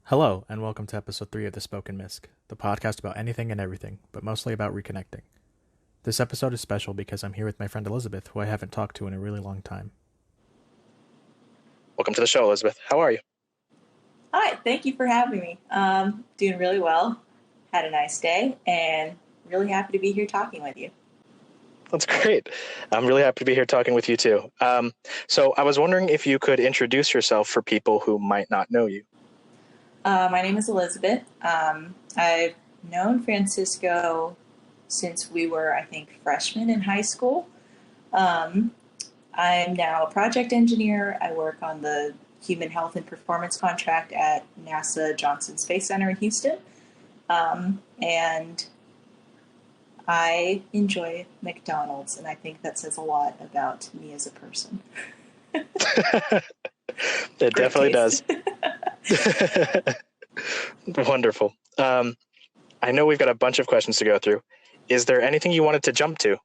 Hello, and welcome to episode 3 of the Spoken Misc, the podcast about anything and everything, but mostly about reconnecting. This episode is special because I'm here with my friend Elizabeth, who I haven't talked to in a really long time. Welcome to the show, Elizabeth. How are you? Hi, thank you for having me. Doing really well. Had a nice day, and really happy to be here talking with you. That's great. I'm really happy to be here talking with you too. So I was wondering if you could introduce yourself for people who might not know you. My name is Elizabeth. I've known Francisco since we were, I think, freshmen in high school. I'm now a project engineer. I work on the Human Health and Performance contract at NASA Johnson Space Center in Houston. And I enjoy McDonald's, and I think that says a lot about me as a person. It definitely does. Wonderful. I know we've got a bunch of questions to go through. Is there anything you wanted to jump to?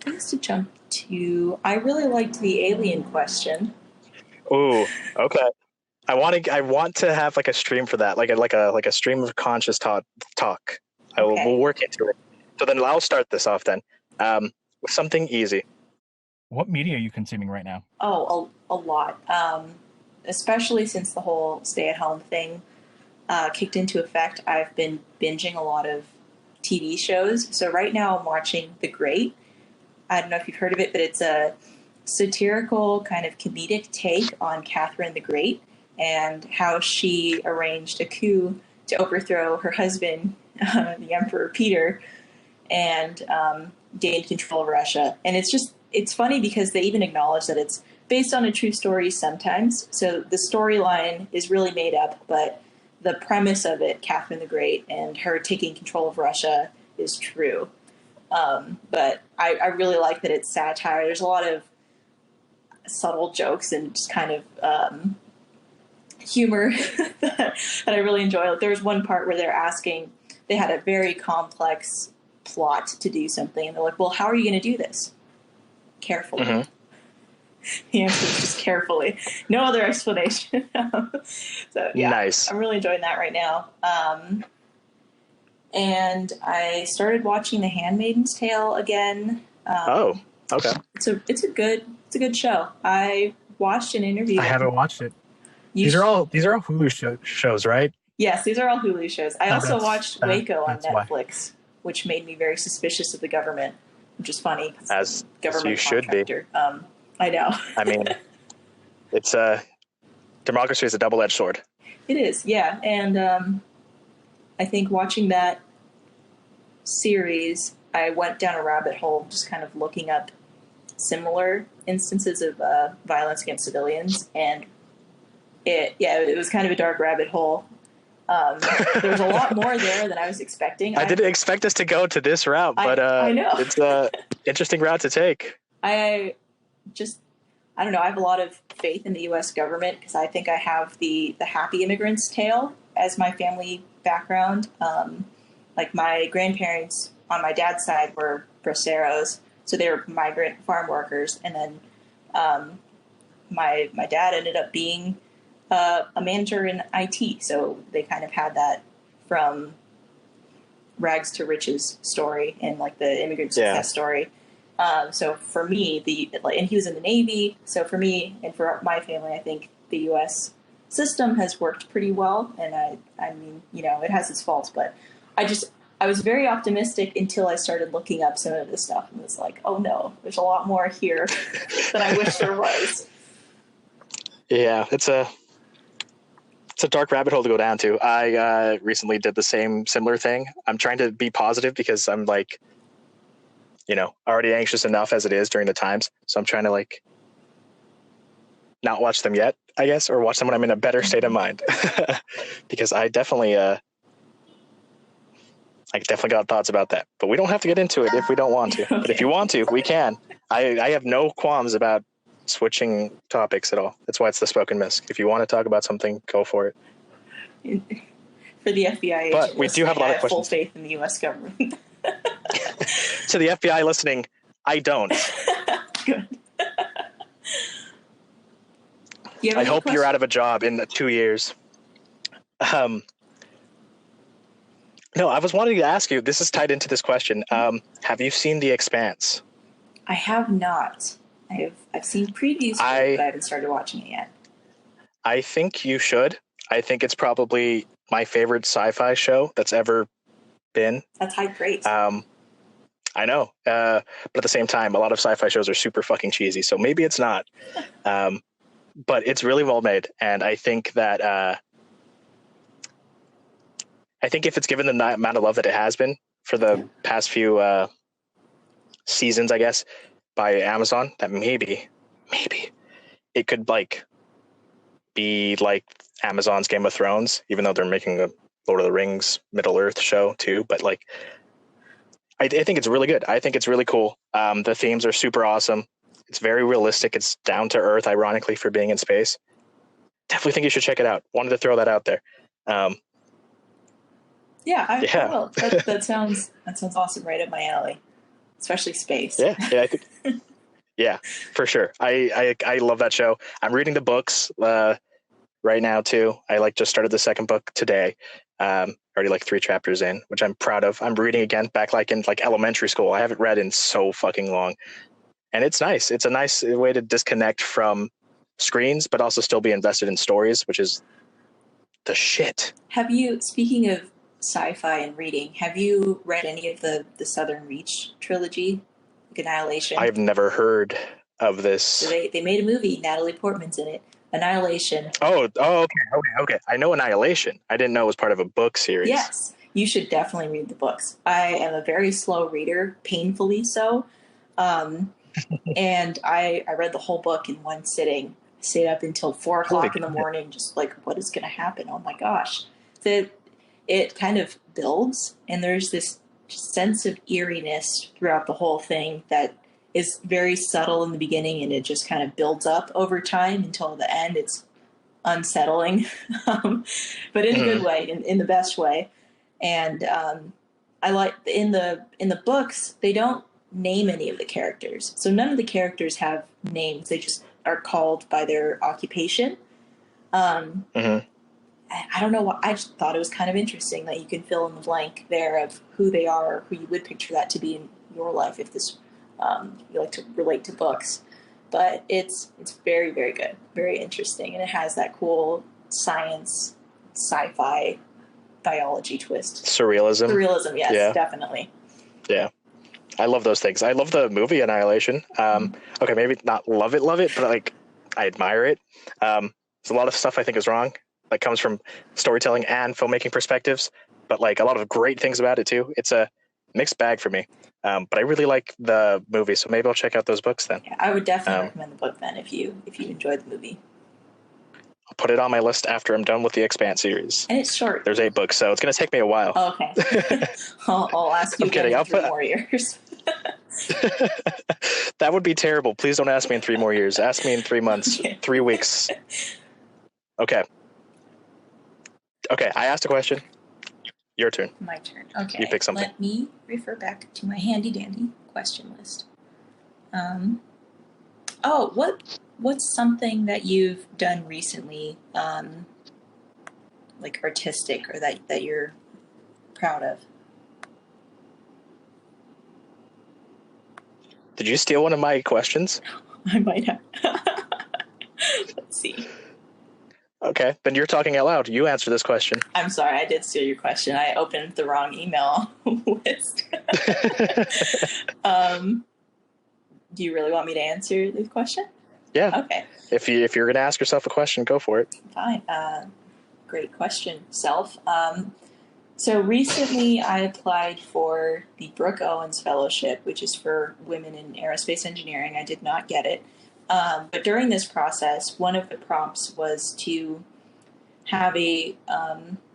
Things to jump to. I really liked the alien question. Ooh, okay. I want to have like a stream for that, like a stream of conscious talk. Okay. We'll work into it. So then I'll start this off then with something easy. What media are you consuming right now? Oh, a lot. Especially since the whole stay-at-home thing kicked into effect. I've been binging a lot of TV shows. So right now I'm watching The Great. I don't know if you've heard of it, but it's a satirical kind of comedic take on Catherine the Great and how she arranged a coup to overthrow her husband, the Emperor Peter, and gained control of Russia. And it's funny because they even acknowledge that it's based on a true story sometimes. So the storyline is really made up, but the premise of it, Catherine the Great and her taking control of Russia, is true. But I really like that it's satire. There's a lot of subtle jokes and just kind of humor that I really enjoy. Like, there was one part where they had a very complex plot to do something, and they're like, well, how are you going to do this? Carefully. Mm-hmm. The answer is just carefully. No other explanation. So yeah, Nice. I'm really enjoying that right now. And I started watching The Handmaid's Tale again. Oh, okay. It's a good show. I watched an interview. I haven't watched it. These are all Hulu shows, right? Yes, these are all Hulu shows. I also watched Waco on Netflix, why. which made me very suspicious of the government, which is funny. As Government you should be. I know. I mean, it's democracy is a double-edged sword. It is, yeah. And I think watching that series, I went down a rabbit hole just kind of looking up similar instances of violence against civilians. And it was kind of a dark rabbit hole. There's a lot more there than I was expecting. I didn't expect us to go to this route, but I know. It's an interesting route to take. I don't know. I have a lot of faith in the U.S. government because I think I have the happy immigrant's tale as my family background. Like my grandparents on my dad's side were braceros, so they were migrant farm workers, and then my dad ended up being a manager in IT, so they kind of had that from rags to riches story and like the immigrant success story. So for me, and he was in the Navy. So for me and for my family, I think the U.S. system has worked pretty well. And I mean, it has its faults, but I was very optimistic until I started looking up some of this stuff and was like, oh no, there's a lot more here than I wish there was. Yeah, it's a dark rabbit hole to go down to. I recently did the similar thing. I'm trying to be positive because I'm like, already anxious enough as it is during the times. So I'm trying to like not watch them yet, I guess, or watch them when I'm in a better state of mind. Because I definitely got thoughts about that. But we don't have to get into it if we don't want to. Okay. But if you want to, we can. I have no qualms about switching topics at all. That's why it's the Spoken Misc. If you want to talk about something, go for it. For the FBI, but we do have a lot of questions. Full faith in the U.S. government. To the FBI listening, I don't. Good. You have I any hope you're questions? out of a job in 2 years. No, I was wanting to ask you, this is tied into this question. Have you seen The Expanse? I have not. I've seen previews for it, but I I haven't started watching it yet. I think you should. I think it's probably my favorite sci-fi show that's ever been. That's high praise. I know, but at the same time, a lot of sci-fi shows are super fucking cheesy, so maybe it's not. But it's really well made, and I think that I think if it's given the amount of love that it has been for the past few seasons, I guess, by Amazon, that maybe it could like be like Amazon's Game of Thrones, even though they're making a Lord of the Rings Middle Earth show too. But like, I think it's really good. I think it's really cool. The themes are super awesome. It's very realistic. It's down to earth, ironically, for being in space. Definitely think you should check it out. Wanted to throw that out there. Yeah, I Yeah. will. That sounds awesome, right up my alley, especially space. Yeah, I think. Yeah, for sure. I love that show. I'm reading the books right now too. I like just started the second book today. Already like 3 chapters in, which I'm proud of. I'm reading again back like in like elementary school. I haven't read in so fucking long, and it's nice. It's a nice way to disconnect from screens, but also still be invested in stories, which is the shit. Have you, speaking of sci-fi and reading, have you read any of the Southern Reach trilogy, like Annihilation? I've never heard of this. So they made a movie. Natalie Portman's in it. Annihilation. Oh, okay. I know Annihilation. I didn't know it was part of a book series. Yes, you should definitely read the books. I am a very slow reader, painfully so. And I read the whole book in one sitting. I stayed up until 4 o'clock in the morning, just like, what is going to happen? Oh my gosh. It kind of builds, and there's this sense of eeriness throughout the whole thing that is very subtle in the beginning, and it just kind of builds up over time until the end. It's unsettling, but in a good way, in the best way. And I like in the books, they don't name any of the characters, so none of the characters have names. They just are called by their occupation. I don't know why. I just thought it was kind of interesting that you can fill in the blank there of who they are, who you would picture that to be in your life if this you like to relate to books. But it's very, very good, very interesting, and it has that cool science, sci-fi, biology twist. Surrealism, yes, definitely. Yeah, I love those things. I love the movie Annihilation. Okay, maybe not love it, but like I admire it. There's a lot of stuff I think is wrong. That comes from storytelling and filmmaking perspectives, but like a lot of great things about it too. It's a mixed bag for me, but I really like the movie, so maybe I'll check out those books then. Yeah, I would definitely recommend the book then if you enjoyed the movie. I'll put it on my list after I'm done with the Expanse series. And it's short. There's 8 books, so it's going to take me a while. Oh, okay. I'll ask you again in 3 more years. That would be terrible. Please don't ask me in 3 more years. Ask me in 3 months, 3 weeks. Okay, I asked a question. Your turn. My turn. Okay. You pick something. Let me refer back to my handy dandy question list. What's something that you've done recently, like artistic, or that you're proud of? Did you steal one of my questions? I might have. Let's see. Okay, then you're talking out loud. You answer this question. I'm sorry, I did steal your question. I opened the wrong email list. Do you really want me to answer the question? Yeah. Okay. If you're going to ask yourself a question, go for it. Fine. Great question, Self. So recently I applied for the Brooke Owens Fellowship, which is for women in aerospace engineering. I did not get it. But during this process, one of the prompts was to have a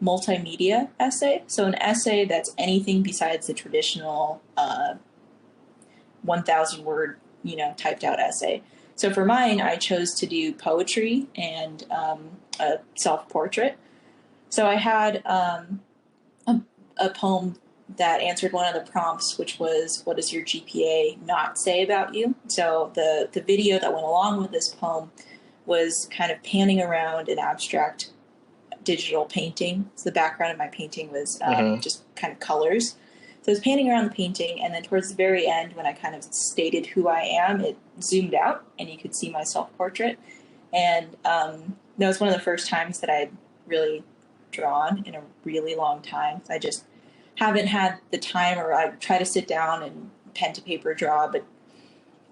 multimedia essay. So an essay that's anything besides the traditional 1,000 word, typed out essay. So for mine, I chose to do poetry and a self-portrait. So I had a poem that answered one of the prompts, which was, what does your GPA not say about you? So the video that went along with this poem was kind of panning around an abstract digital painting. So the background of my painting was just kind of colors. So I was painting around the painting, and then towards the very end, when I kind of stated who I am, it zoomed out, and you could see my self-portrait. And that was one of the first times that I'd really drawn in a really long time. I just haven't had the time, or I try to sit down and pen to paper draw, but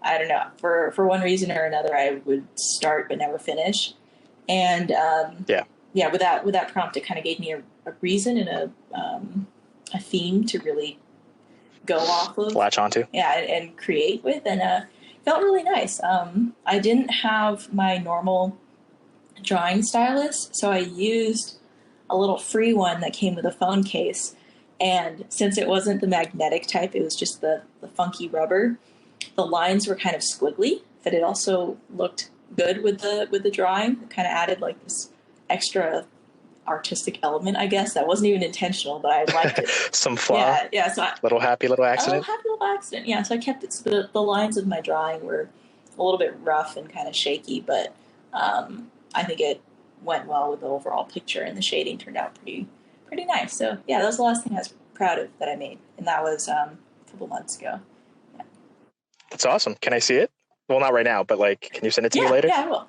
I don't know, for one reason or another, I would start but never finish. And with that prompt, it kind of gave me a reason and a theme to really go off of, latch onto, and create with, and felt really nice. I didn't have my normal drawing stylus, so I used a little free one that came with a phone case. And since it wasn't the magnetic type, it was just the funky rubber. The lines were kind of squiggly, but it also looked good with the drawing. It kind of added like this extra artistic element, I guess. That wasn't even intentional, but I liked it. Some flaw. Yeah. So little happy little accident. Yeah. So I kept it. So the lines of my drawing were a little bit rough and kind of shaky, but I think it went well with the overall picture, and the shading turned out pretty nice. So yeah, that was the last thing I was proud of that I made, and that was a couple months ago. Yeah. That's awesome. Can I see it? Well, not right now, but like, can you send it to me later? Yeah, I will.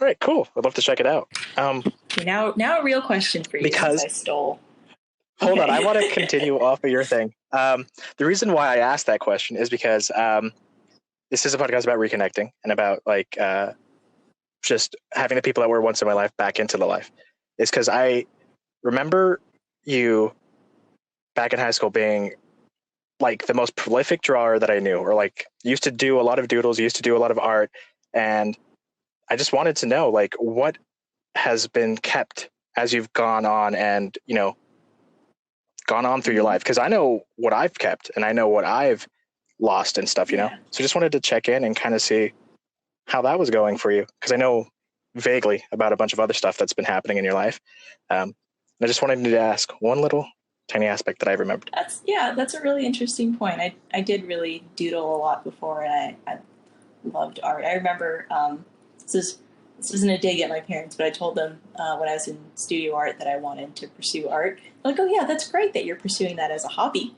All right, cool. I'd love to check it out. Okay, now a real question for you, because since I stole. Hold on, I want to continue off of your thing. The reason why I asked that question is because this is a podcast about reconnecting and about like just having the people that were once in my life back into the life. It's because I remember you back in high school being like the most prolific drawer that I knew, or like used to do a lot of doodles, used to do a lot of art. And I just wanted to know, like, what has been kept as you've gone on and, you know, gone on through your life? Because I know what I've kept and I know what I've lost and stuff, you know? So just wanted to check in and kind of see how that was going for you. Because I know vaguely about a bunch of other stuff that's been happening in your life. I just wanted to ask one little tiny aspect that I remembered. That's a really interesting point. I did really doodle a lot before, and I loved art. I remember this isn't a dig at my parents, but I told them when I was in studio art that I wanted to pursue art. They're like, oh yeah, that's great that you're pursuing that as a hobby.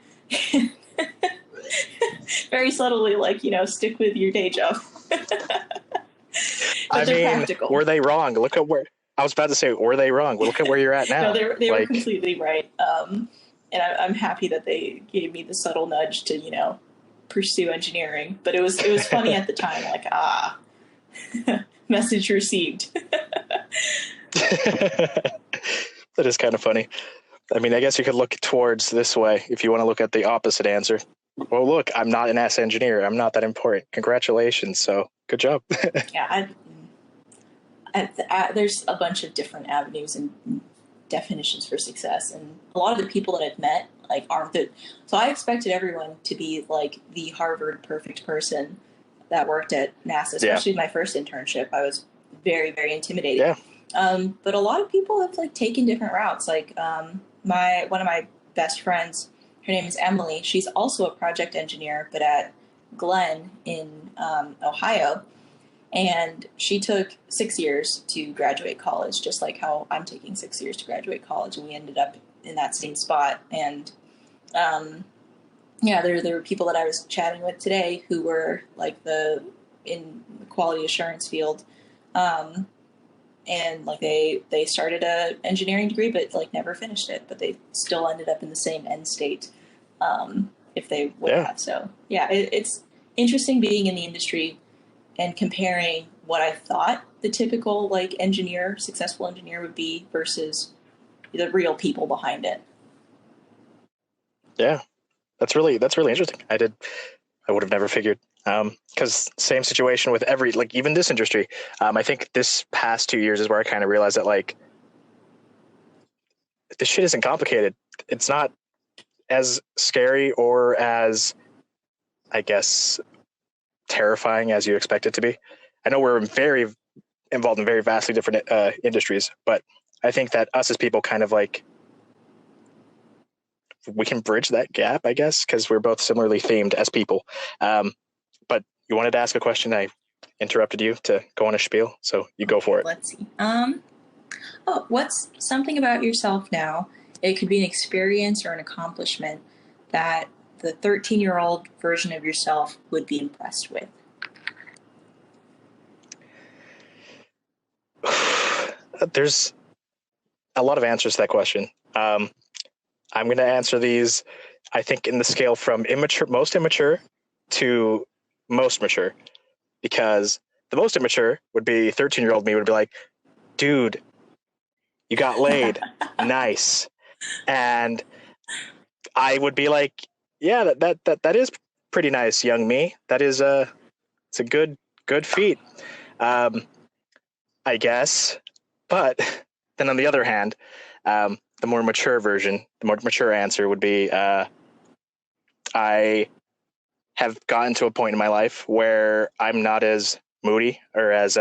Very subtly, like, you know, stick with your day job. I mean, practical. Were they wrong? Look at where I was about to say, were they wrong? Well, look at where you're at now. No, they were completely right. And I'm happy that they gave me the subtle nudge to, you know, pursue engineering. But it was funny at the time, like, message received. That is kind of funny. I mean, I guess you could look towards this way if you want to look at the opposite answer. Well, look, I'm not an ass engineer. I'm not that important. Congratulations. So good job. Yeah. There's a bunch of different avenues and definitions for success. And a lot of the people that I've met, like, aren't the... So I expected everyone to be like the Harvard perfect person that worked at NASA, especially my first internship. I was very, very intimidated. Yeah. But a lot of people have like taken different routes. Like one of my best friends, her name is Emily. She's also a project engineer, but at Glenn in Ohio. And she took 6 years to graduate college, just like how I'm taking 6 years to graduate college. And we ended up in that same spot. And there were people that I was chatting with today who were like in the quality assurance field. And like they started a engineering degree, but like never finished it, but they still ended up in the same end state if they would have. So it's interesting being in the industry and comparing what I thought the typical like successful engineer would be versus the real people behind it. Yeah, that's really interesting. I would have never figured. Because same situation with even this industry. I think this past 2 years is where I kind of realized that like this shit isn't complicated. It's not as scary or as, I guess, terrifying as you expect it to be. I know we're very involved in very vastly different industries, but I think that us as people kind of like we can bridge that gap, I guess, because we're both similarly themed as people. But you wanted to ask a question. I interrupted you to go on a spiel, so you go for it. Let's see. What's something about yourself now? It could be an experience or an accomplishment that the 13-year-old version of yourself would be impressed with. There's a lot of answers to that question. I'm going to answer these, I think, in the scale from most immature to most mature, because the most immature would be 13-year-old me would be like, dude, you got laid. Nice. And I would be like, yeah, that is pretty nice, young me. That is it's a good feat. I guess. But then on the other hand, the more mature version, the more mature answer would be, I have gotten to a point in my life where I'm not as moody or as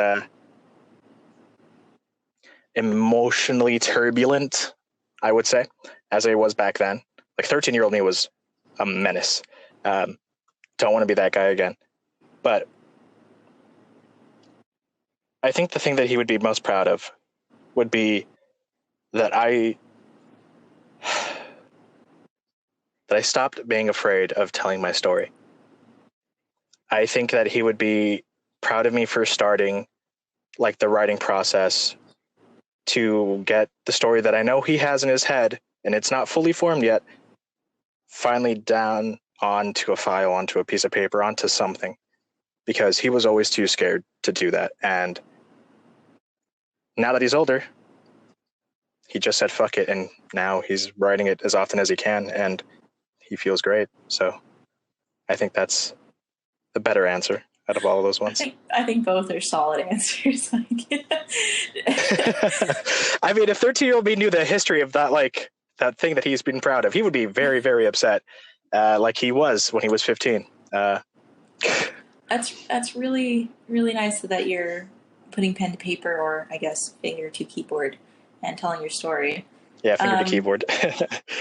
emotionally turbulent, I would say, as I was back then. Like 13-year-old me was a menace. Don't want to be that guy again. But I think the thing that he would be most proud of would be that I stopped being afraid of telling my story. I think that he would be proud of me for starting like the writing process to get the story that I know he has in his head, and it's not fully formed yet, finally down onto a file, onto a piece of paper, onto something, because he was always too scared to do that. And now that he's older, he just said fuck it, and now he's writing it as often as he can, and he feels great. So I think that's the better answer out of all of those ones. I think both are solid answers. I mean, if 13-year-old me knew the history of that, like that thing that he's been proud of, he would be very, very upset, like he was when he was 15. That's really, really nice that you're putting pen to paper, or I guess finger to keyboard, and telling your story. Yeah, finger to keyboard.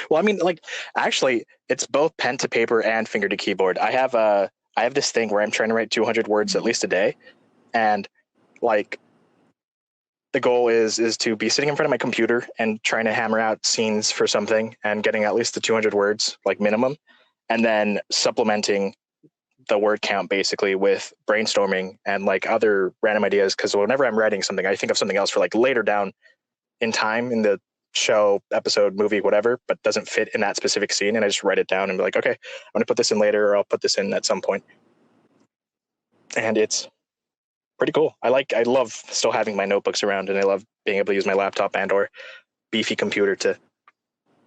Well, I mean, like, actually, it's both pen to paper and finger to keyboard. I have this thing where I'm trying to write 200 words at least a day, and like the goal is to be sitting in front of my computer and trying to hammer out scenes for something and getting at least the 200 words, like minimum, and then supplementing the word count basically with brainstorming and like other random ideas. Because whenever I'm writing something, I think of something else for like later down in time in the show, episode, movie, whatever, but doesn't fit in that specific scene, and I just write it down and be like, okay, I'm gonna put this in later, or I'll put this in at some point. And it's pretty cool. I love still having my notebooks around, and I love being able to use my laptop and or beefy computer to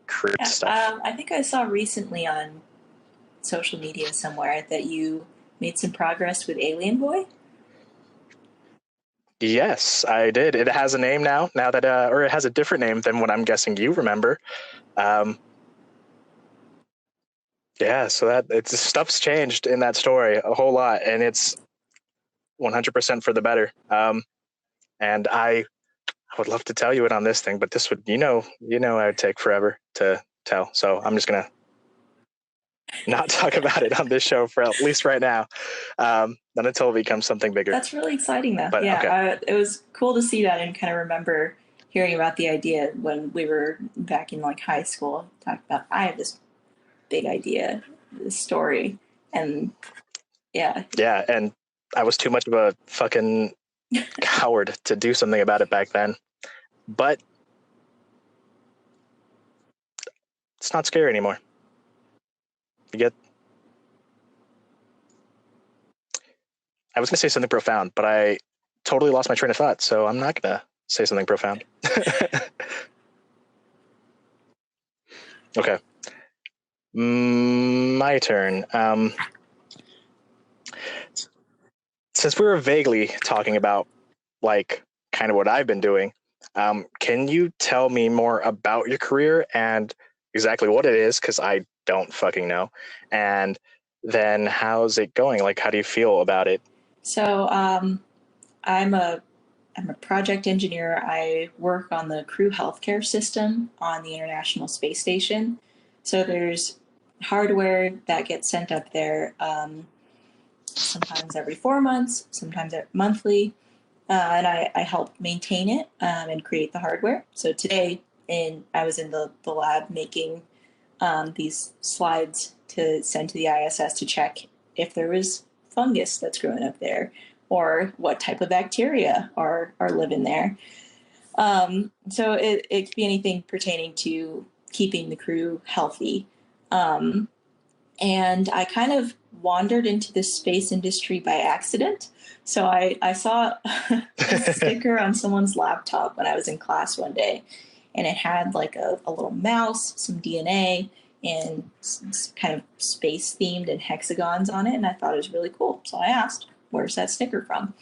create stuff. I think I saw recently on social media somewhere that you made some progress with Alien Boy. Yes, I did. It has a name now that, or it has a different name than what I'm guessing you remember. Yeah, so that stuff's changed in that story a whole lot, and it's 100% for the better. And I would love to tell you it on this thing, but this would, I would take forever to tell. So I'm just gonna not talk about it on this show for at least right now, not until it becomes something bigger. That's really exciting, though. But, yeah, okay. It was cool to see that and kind of remember hearing about the idea when we were back in like high school. Talk about, I have this big idea, this story, and yeah, and I was too much of a fucking coward to do something about it back then. But it's not scary anymore. I was going to say something profound, but I totally lost my train of thought, so I'm not going to say something profound. Okay. My turn. Since we were vaguely talking about like kind of what I've been doing, can you tell me more about your career and exactly what it is? Because I don't fucking know. And then how's it going? Like, how do you feel about it? So I'm a project engineer. I work on the crew healthcare system on the International Space Station. So there's hardware that gets sent up there, sometimes every 4 months, sometimes monthly. And I help maintain it and create the hardware. So today, I was in the lab making these slides to send to the ISS to check if there was fungus that's growing up there, or what type of bacteria are living there. So it could be anything pertaining to keeping the crew healthy. And I kind of wandered into the space industry by accident. So I saw a sticker on someone's laptop when I was in class one day, and it had like a little mouse, some DNA, and kind of space themed and hexagons on it. And I thought it was really cool. So I asked, where's that sticker from?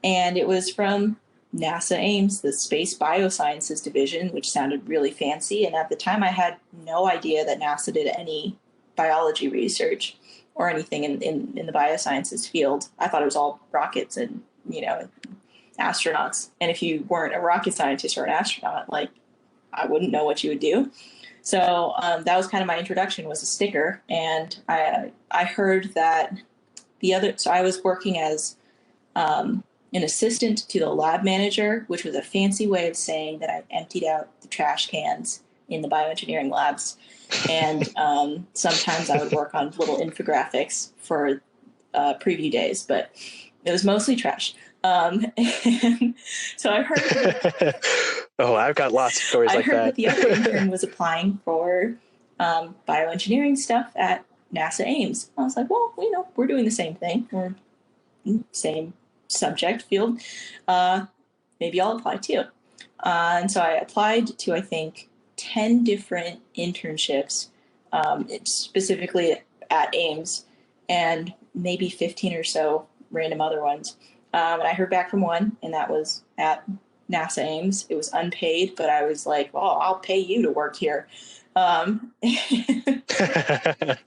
And it was from NASA Ames, the Space Biosciences Division, which sounded really fancy. And at the time, I had no idea that NASA did any biology research or anything in the biosciences field. I thought it was all rockets and, astronauts. And if you weren't a rocket scientist or an astronaut, like, I wouldn't know what you would do. So that was kind of my introduction, was a sticker. And I heard that so I was working as an assistant to the lab manager, which was a fancy way of saying that I emptied out the trash cans in the bioengineering labs. And sometimes I would work on little infographics for preview days, but it was mostly trash. And so I heard oh, I've got lots of stories like that. I heard that the other intern was applying for bioengineering stuff at NASA Ames. I was like, well, we're doing the same thing. We're same subject field. Maybe I'll apply too. And so I applied to, I think, 10 different internships, specifically at Ames, and maybe 15 or so random other ones. And I heard back from one, and that was at NASA Ames. It was unpaid, but I was like, well, I'll pay you to work here. And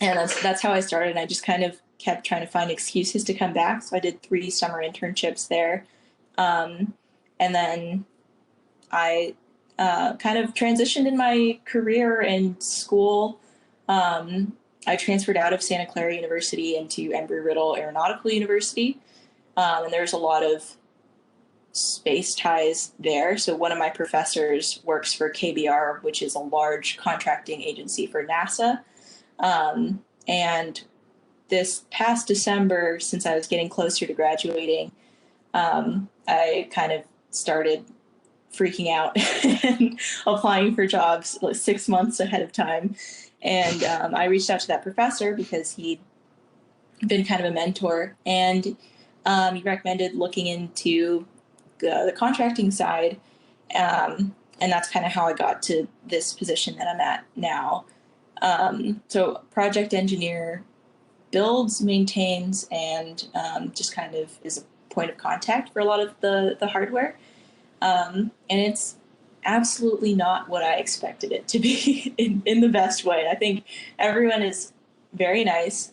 that's how I started. And I just kind of kept trying to find excuses to come back. So I did 3 summer internships there. And then I kind of transitioned in my career and school. I transferred out of Santa Clara University into Embry-Riddle Aeronautical University. And there's a lot of space ties there. So one of my professors works for KBR, which is a large contracting agency for NASA. And this past December, since I was getting closer to graduating, I kind of started freaking out and applying for jobs like 6 months ahead of time. And I reached out to that professor because he'd been kind of a mentor, and he recommended looking into the contracting side. And that's kind of how I got to this position that I'm at now. So project engineer builds, maintains, and just kind of is a point of contact for a lot of the hardware. And it's absolutely not what I expected it to be in the best way. I think everyone is very nice.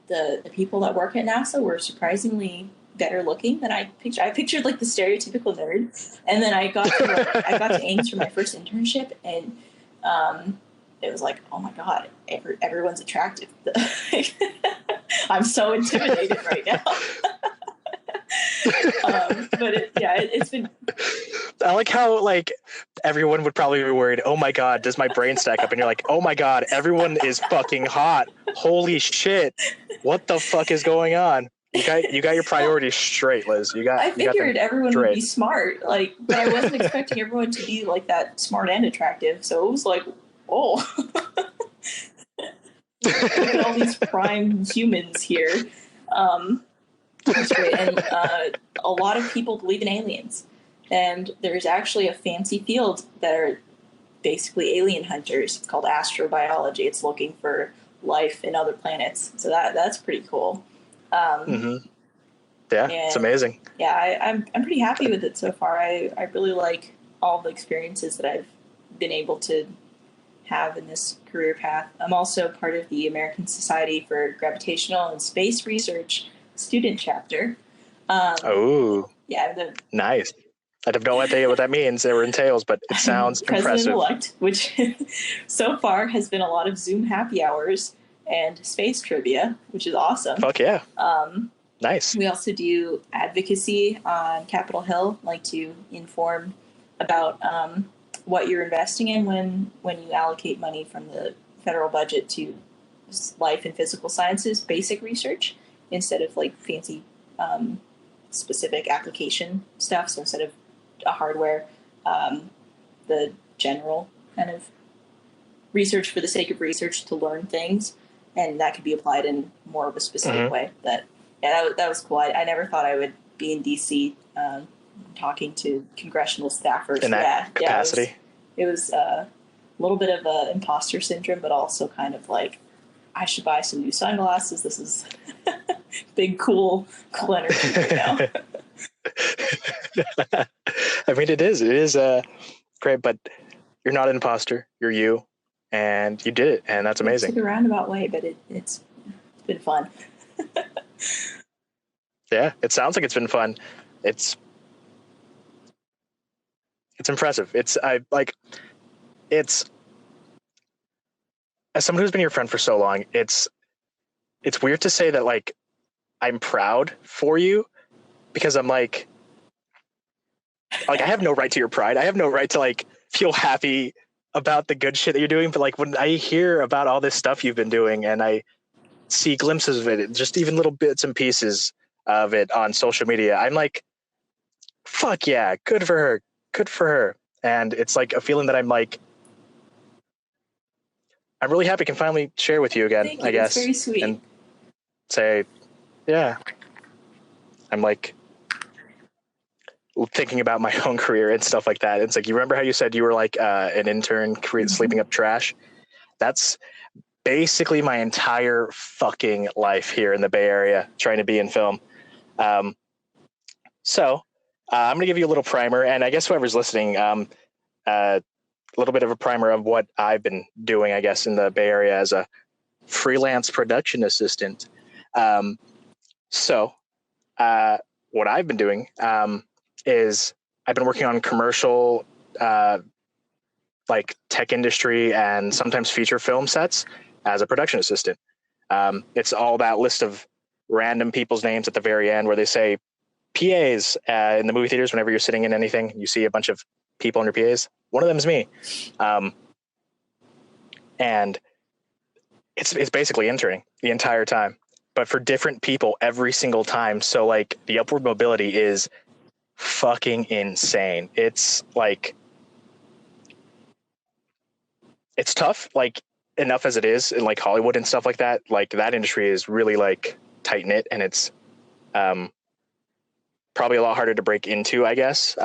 The people that work at NASA were surprisingly better looking than I pictured. I pictured like the stereotypical nerd, and then I got to Ames for my first internship, and it was like, oh my god, everyone's attractive. I'm so intimidated right now. But it's been. I like how like everyone would probably be worried. Oh my god, does my brain stack up? And you're like, oh my god, everyone is fucking hot. Holy shit, what the fuck is going on? You got your priorities straight, Liz. I figured everyone would be smart, but I wasn't expecting everyone to be like that smart and attractive. So it was like, oh, look at all these prime humans here. That's great. And a lot of people believe in aliens. And there's actually a fancy field that are basically alien hunters. It's called astrobiology. It's looking for life in other planets. So that's pretty cool. Yeah, it's amazing. Yeah, I'm pretty happy with it so far. I really like all the experiences that I've been able to have in this career path. I'm also part of the American Society for Gravitational and Space Research student chapter. Yeah. Nice. I have no idea what that means or entails, but it sounds impressive. President-elect, which so far has been a lot of Zoom happy hours and space trivia, which is awesome. Fuck yeah. Nice. We also do advocacy on Capitol Hill, like to inform about what you're investing in when you allocate money from the federal budget to life and physical sciences basic research instead of like fancy specific application stuff. So instead of a hardware, the general kind of research for the sake of research to learn things, and that could be applied in more of a specific way. That was cool. I never thought I would be in DC talking to congressional staffers in that capacity. It was a little bit of a imposter syndrome, but also kind of like, I should buy some new sunglasses. This is big, cool energy right now. I mean, it is great, but you're not an imposter. You're you, and you did it, and that's amazing. It's a roundabout way, but it's been fun. Yeah, it sounds like it's been fun. It's impressive. It's as someone who's been your friend for so long, it's weird to say that like I'm proud for you, because I'm like I have no right to your pride. I have no right to like feel happy about the good shit that you're doing. But like when I hear about all this stuff you've been doing and I see glimpses of it, just even little bits and pieces of it on social media, I'm like, fuck yeah, good for her. Good for her. And it's like a feeling that I'm really happy I can finally share with you again. Thank you. I guess. It's very sweet. And say, yeah, I'm like thinking about my own career and stuff like that. It's like, you remember how you said you were like an intern sleeping up trash? That's basically my entire fucking life here in the Bay Area, trying to be in film. So I'm going to give you a little primer, and I guess whoever's listening, a little bit of a primer of what I've been doing, I guess, in the Bay Area as a freelance production assistant. So what I've been doing is I've been working on commercial, like tech industry and sometimes feature film sets as a production assistant. It's all that list of random people's names at the very end where they say PAs in the movie theaters. Whenever you're sitting in anything, you see a bunch of people on your PAs. One of them is me. And it's basically interning the entire time, but for different people every single time. So like the upward mobility is fucking insane. It's like, it's tough, like enough as it is in like Hollywood and stuff like that. Like that industry is really like tight knit, and it's probably a lot harder to break into, I guess,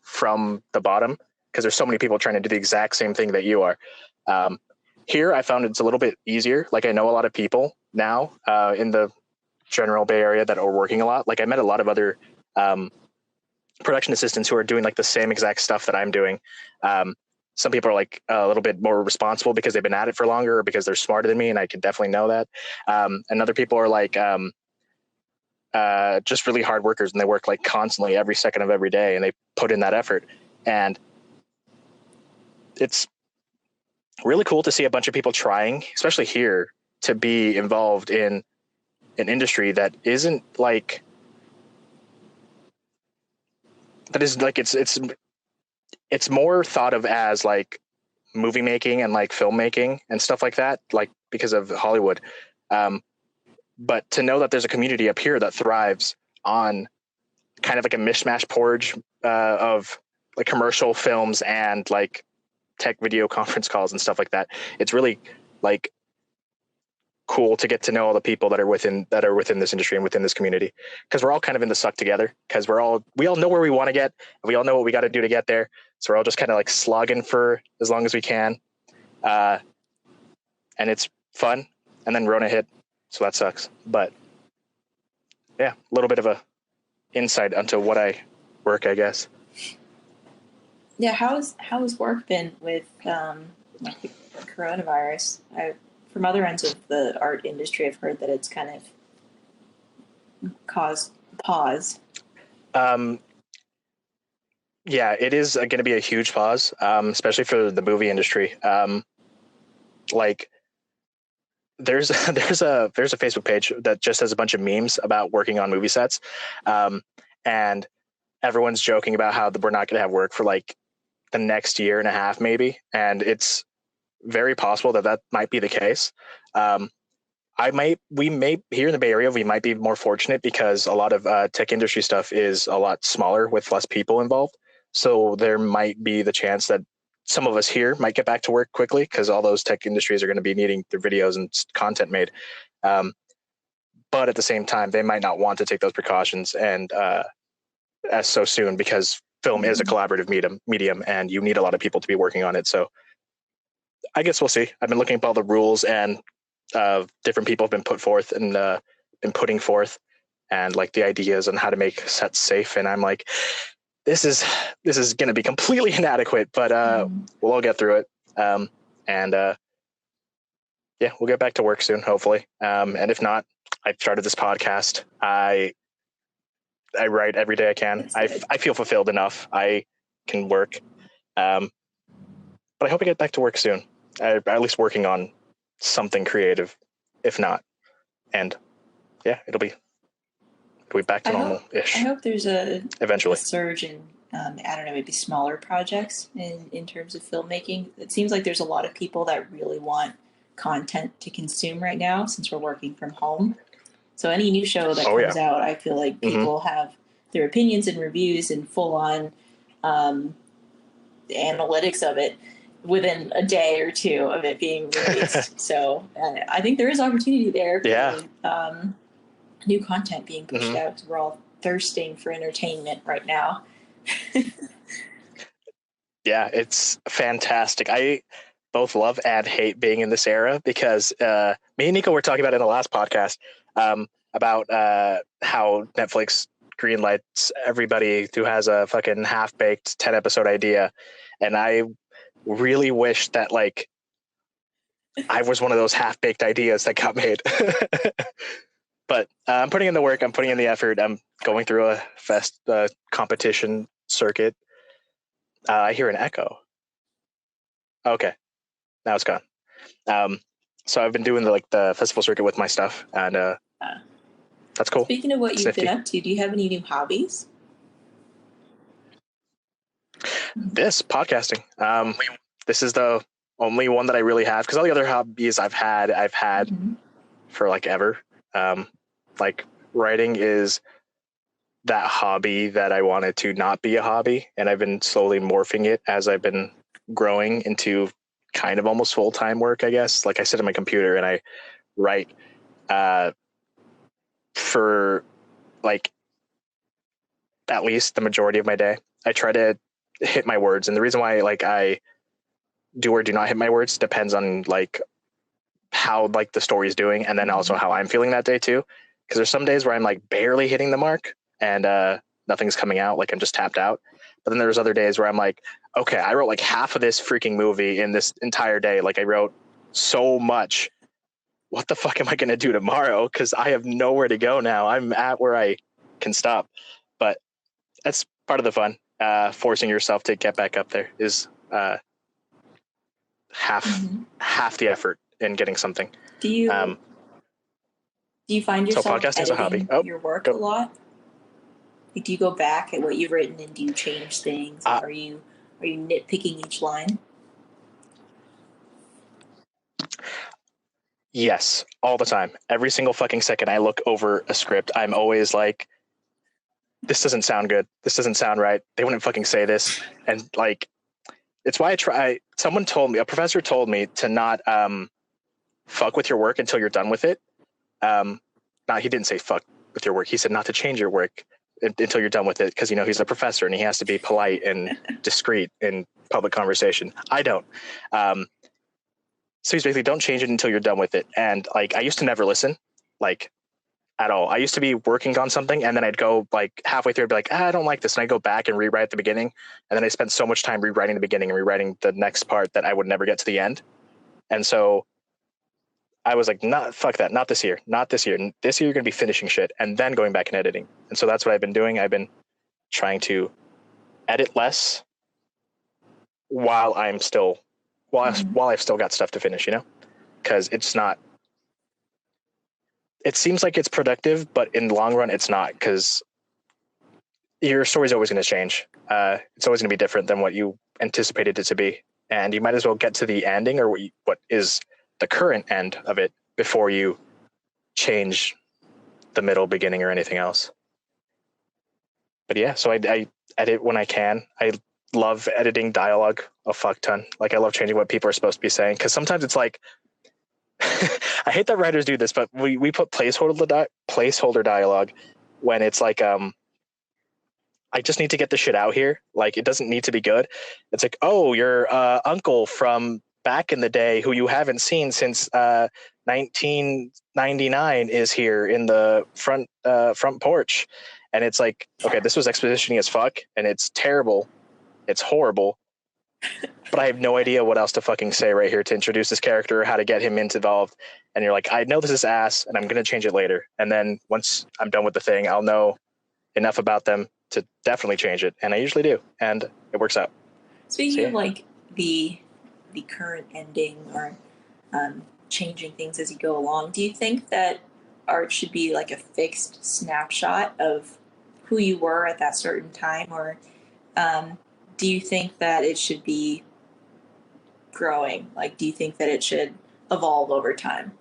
from the bottom, because there's so many people trying to do the exact same thing that you are. Here, I found it's a little bit easier. Like I know a lot of people now in the general Bay Area that are working a lot. Like I met a lot of other production assistants who are doing like the same exact stuff that I'm doing. Some people are like a little bit more responsible because they've been at it for longer, or because they're smarter than me, and I can definitely know that. And other people are like just really hard workers, and they work like constantly every second of every day, and they put in that effort. And it's really cool to see a bunch of people trying, especially here, to be involved in an industry that isn't like, that is like, it's more thought of as like movie making and like filmmaking and stuff like that, like because of Hollywood. But to know that there's a community up here that thrives on kind of like a mishmash porridge of like commercial films and like tech video conference calls and stuff like that. It's really like cool to get to know all the people that are within this industry and within this community, because we're all kind of in the suck together, because we all know where we want to get, and we all know what we got to do to get there. So we're all just kind of like slogging for as long as we can. And it's fun. And then Rona hit, so that sucks. But yeah, a little bit of a insight onto what I work, I guess. Yeah, how's work been with like the coronavirus? From other ends of the art industry, I've heard that it's kind of caused pause. Yeah, it is going to be a huge pause, especially for the movie industry. Like there's there's a Facebook page that just has a bunch of memes about working on movie sets, and everyone's joking about how we're not going to have work for like the next year and a half, maybe, and it's very possible that might be the case. We may here in the Bay Area, we might be more fortunate because a lot of tech industry stuff is a lot smaller with less people involved. So there might be the chance that some of us here might get back to work quickly because all those tech industries are going to be needing their videos and content made. But at the same time, they might not want to take those precautions and as so soon because film is a collaborative medium and you need a lot of people to be working on it. So I guess we'll see. I've been looking up all the rules and different people have been put forth and been putting forth and like the ideas on how to make sets safe. And I'm like, this is going to be completely inadequate, but we'll all get through it. And yeah, we'll get back to work soon, hopefully. And if not, I've started this podcast. I write every day I can. I feel fulfilled enough. I can work. But I hope I get back to work soon. At least working on something creative, if not. And yeah, it'll be back to normal-ish. I hope there's eventually a surge in, I don't know, maybe smaller projects in terms of filmmaking. It seems like there's a lot of people that really want content to consume right now since we're working from home. So any new show that comes out, I feel like people have their opinions and reviews and full-on analytics of it within a day or two of it being released. So I think there is opportunity there for new content being pushed out because we're all thirsting for entertainment right now. Yeah, it's fantastic. I both love and hate being in this era because me and Nico were talking about it in the last podcast about how Netflix greenlights everybody who has a fucking half-baked 10-episode idea. And I really wish that like I was one of those half-baked ideas that got made. But I'm putting in the work. I'm putting in the effort. I'm going through a competition circuit. I hear an echo. Okay, now it's gone. So I've been doing the festival circuit with my stuff, and that's cool. Speaking of what you've been up to, do you have any new hobbies? This podcasting. This is the only one that I really have because all the other hobbies I've had for like ever. Like writing is that hobby that I wanted to not be a hobby, and I've been slowly morphing it as I've been growing into kind of almost full-time work, I guess. Like I sit at my computer and I write for like at least the majority of my day. I try to hit my words, and the reason why like I do or do not hit my words depends on like how like the story is doing, and then also how I'm feeling that day too. Because there's some days where I'm like barely hitting the mark and nothing's coming out, like I'm just tapped out. But then there's other days where I'm like, okay, I wrote like half of this freaking movie in this entire day. Like I wrote so much. What the fuck am I going to do tomorrow? Because I have nowhere to go now. I'm at where I can stop. But that's part of the fun. Forcing yourself to get back up there is half the effort in getting something. Do you find yourself podcasting is a hobby. Your work a lot? Like, do you go back at what you've written and do you change things? Are you nitpicking each line? Yes, all the time. Every single fucking second I look over a script, I'm always like, this doesn't sound good. This doesn't sound right. They wouldn't fucking say this. And like, it's why a professor told me to not fuck with your work until you're done with it. He didn't say fuck with your work. He said not to change your work until you're done with it. Cause he's a professor and he has to be polite and discreet in public conversation. I don't. So he's basically don't change it until you're done with it. And like, I used to never listen like at all. I used to be working on something and then I'd go like halfway through, I'd be like, I don't like this. And I go back and rewrite at the beginning. And then I spent so much time rewriting the beginning and rewriting the next part that I would never get to the end. And so I was like, fuck that. Not this year. Not this year. This year you're going to be finishing shit and then going back and editing. And so that's what I've been doing. I've been trying to edit less while I've still got stuff to finish, because it's not it seems like it's productive, but in the long run, it's not, because your story's always going to change. It's always going to be different than what you anticipated it to be. And you might as well get to the ending, or what is the current end of it, before you change the middle, beginning, or anything else. But yeah, so I edit when I can. I love editing dialogue a fuck ton. Like, I love changing what people are supposed to be saying, because sometimes it's like, I hate that writers do this, but we put placeholder dialogue when it's like, I just need to get the shit out here. Like, it doesn't need to be good. It's like, oh, your uncle from back in the day, who you haven't seen since 1999, is here in the front porch. And it's like, okay, this was exposition-y as fuck, and it's terrible. It's horrible. But I have no idea what else to fucking say right here to introduce this character, or how to get him involved. And you're like, I know this is ass, and I'm going to change it later. And then once I'm done with the thing, I'll know enough about them to definitely change it. And I usually do. And it works out. Speaking of like the current ending, or changing things as you go along, do you think that art should be like a fixed snapshot of who you were at that certain time? Or do you think that it should be growing? Like, do you think that it should evolve over time?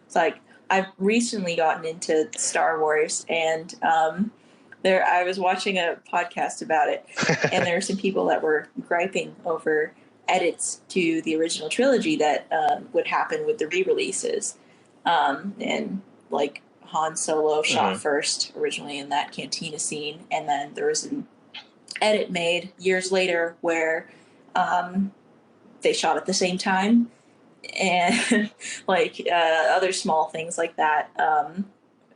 It's like, I've recently gotten into Star Wars, and I was watching a podcast about it, and there were some people that were griping over edits to the original trilogy that would happen with the re-releases. And like, Han Solo shot first originally in that cantina scene, and then there was an edit made years later where they shot at the same time, and like other small things like that,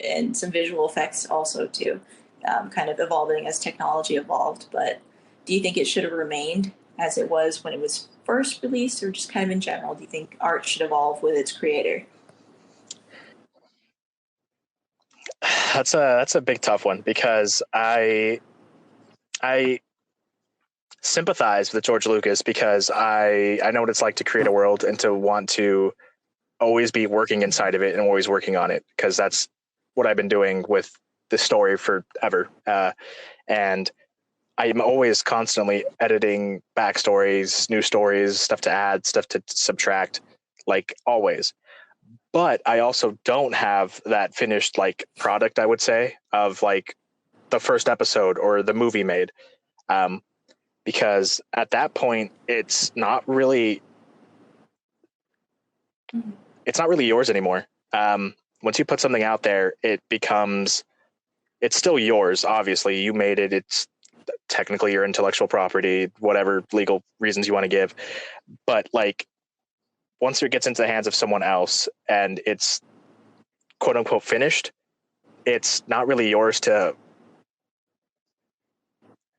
and some visual effects also too, kind of evolving as technology evolved. But do you think it should have remained as it was when it was first released, or just kind of in general, do you think art should evolve with its creator? That's a big tough one, because I sympathize with George Lucas, because I know what it's like to create a world and to want to always be working inside of it and always working on it, because that's what I've been doing with this story forever. And I'm always constantly editing backstories, new stories, stuff to add, stuff to subtract, like, always. But I also don't have that finished like product, I would say, of like the first episode or the movie made. Because at that point, it's not really yours anymore. Once you put something out there, it's still yours. Obviously, you made it. It's technically your intellectual property, whatever legal reasons you want to give. But like, once it gets into the hands of someone else and it's quote unquote finished, it's not really yours to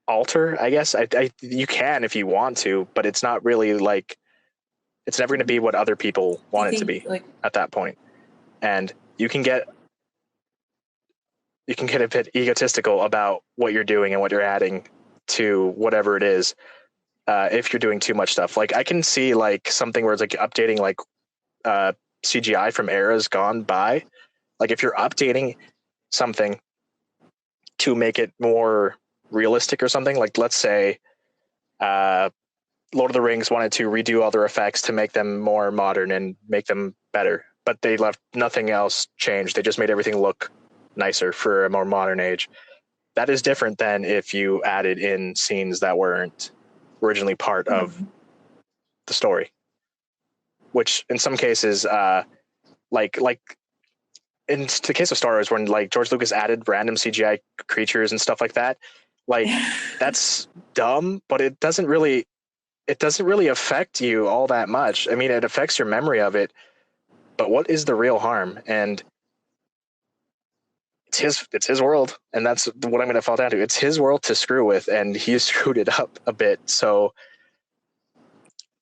alter, I guess. You can if you want to, but it's not really like, it's never going to be what other people want it to be, like, at that point. And you can get a bit egotistical about what you're doing and what you're adding to whatever it is, if you're doing too much stuff. Like, I can see like something where it's like updating like CGI from eras gone by. Like, if you're updating something to make it more realistic or something, like, let's say Lord of the Rings wanted to redo all their effects to make them more modern and make them better, but they left nothing else changed. They just made everything look nicer for a more modern age. That is different than if you added in scenes that weren't originally part of the story, which in some cases, like in the case of Star Wars, when like George Lucas added random CGI creatures and stuff like that, like, that's dumb, but it doesn't really affect you all that much. I mean, it affects your memory of it, but what is the real harm? And it's his world, and that's what I'm going to fall down to. It's his world to screw with, and he screwed it up a bit. So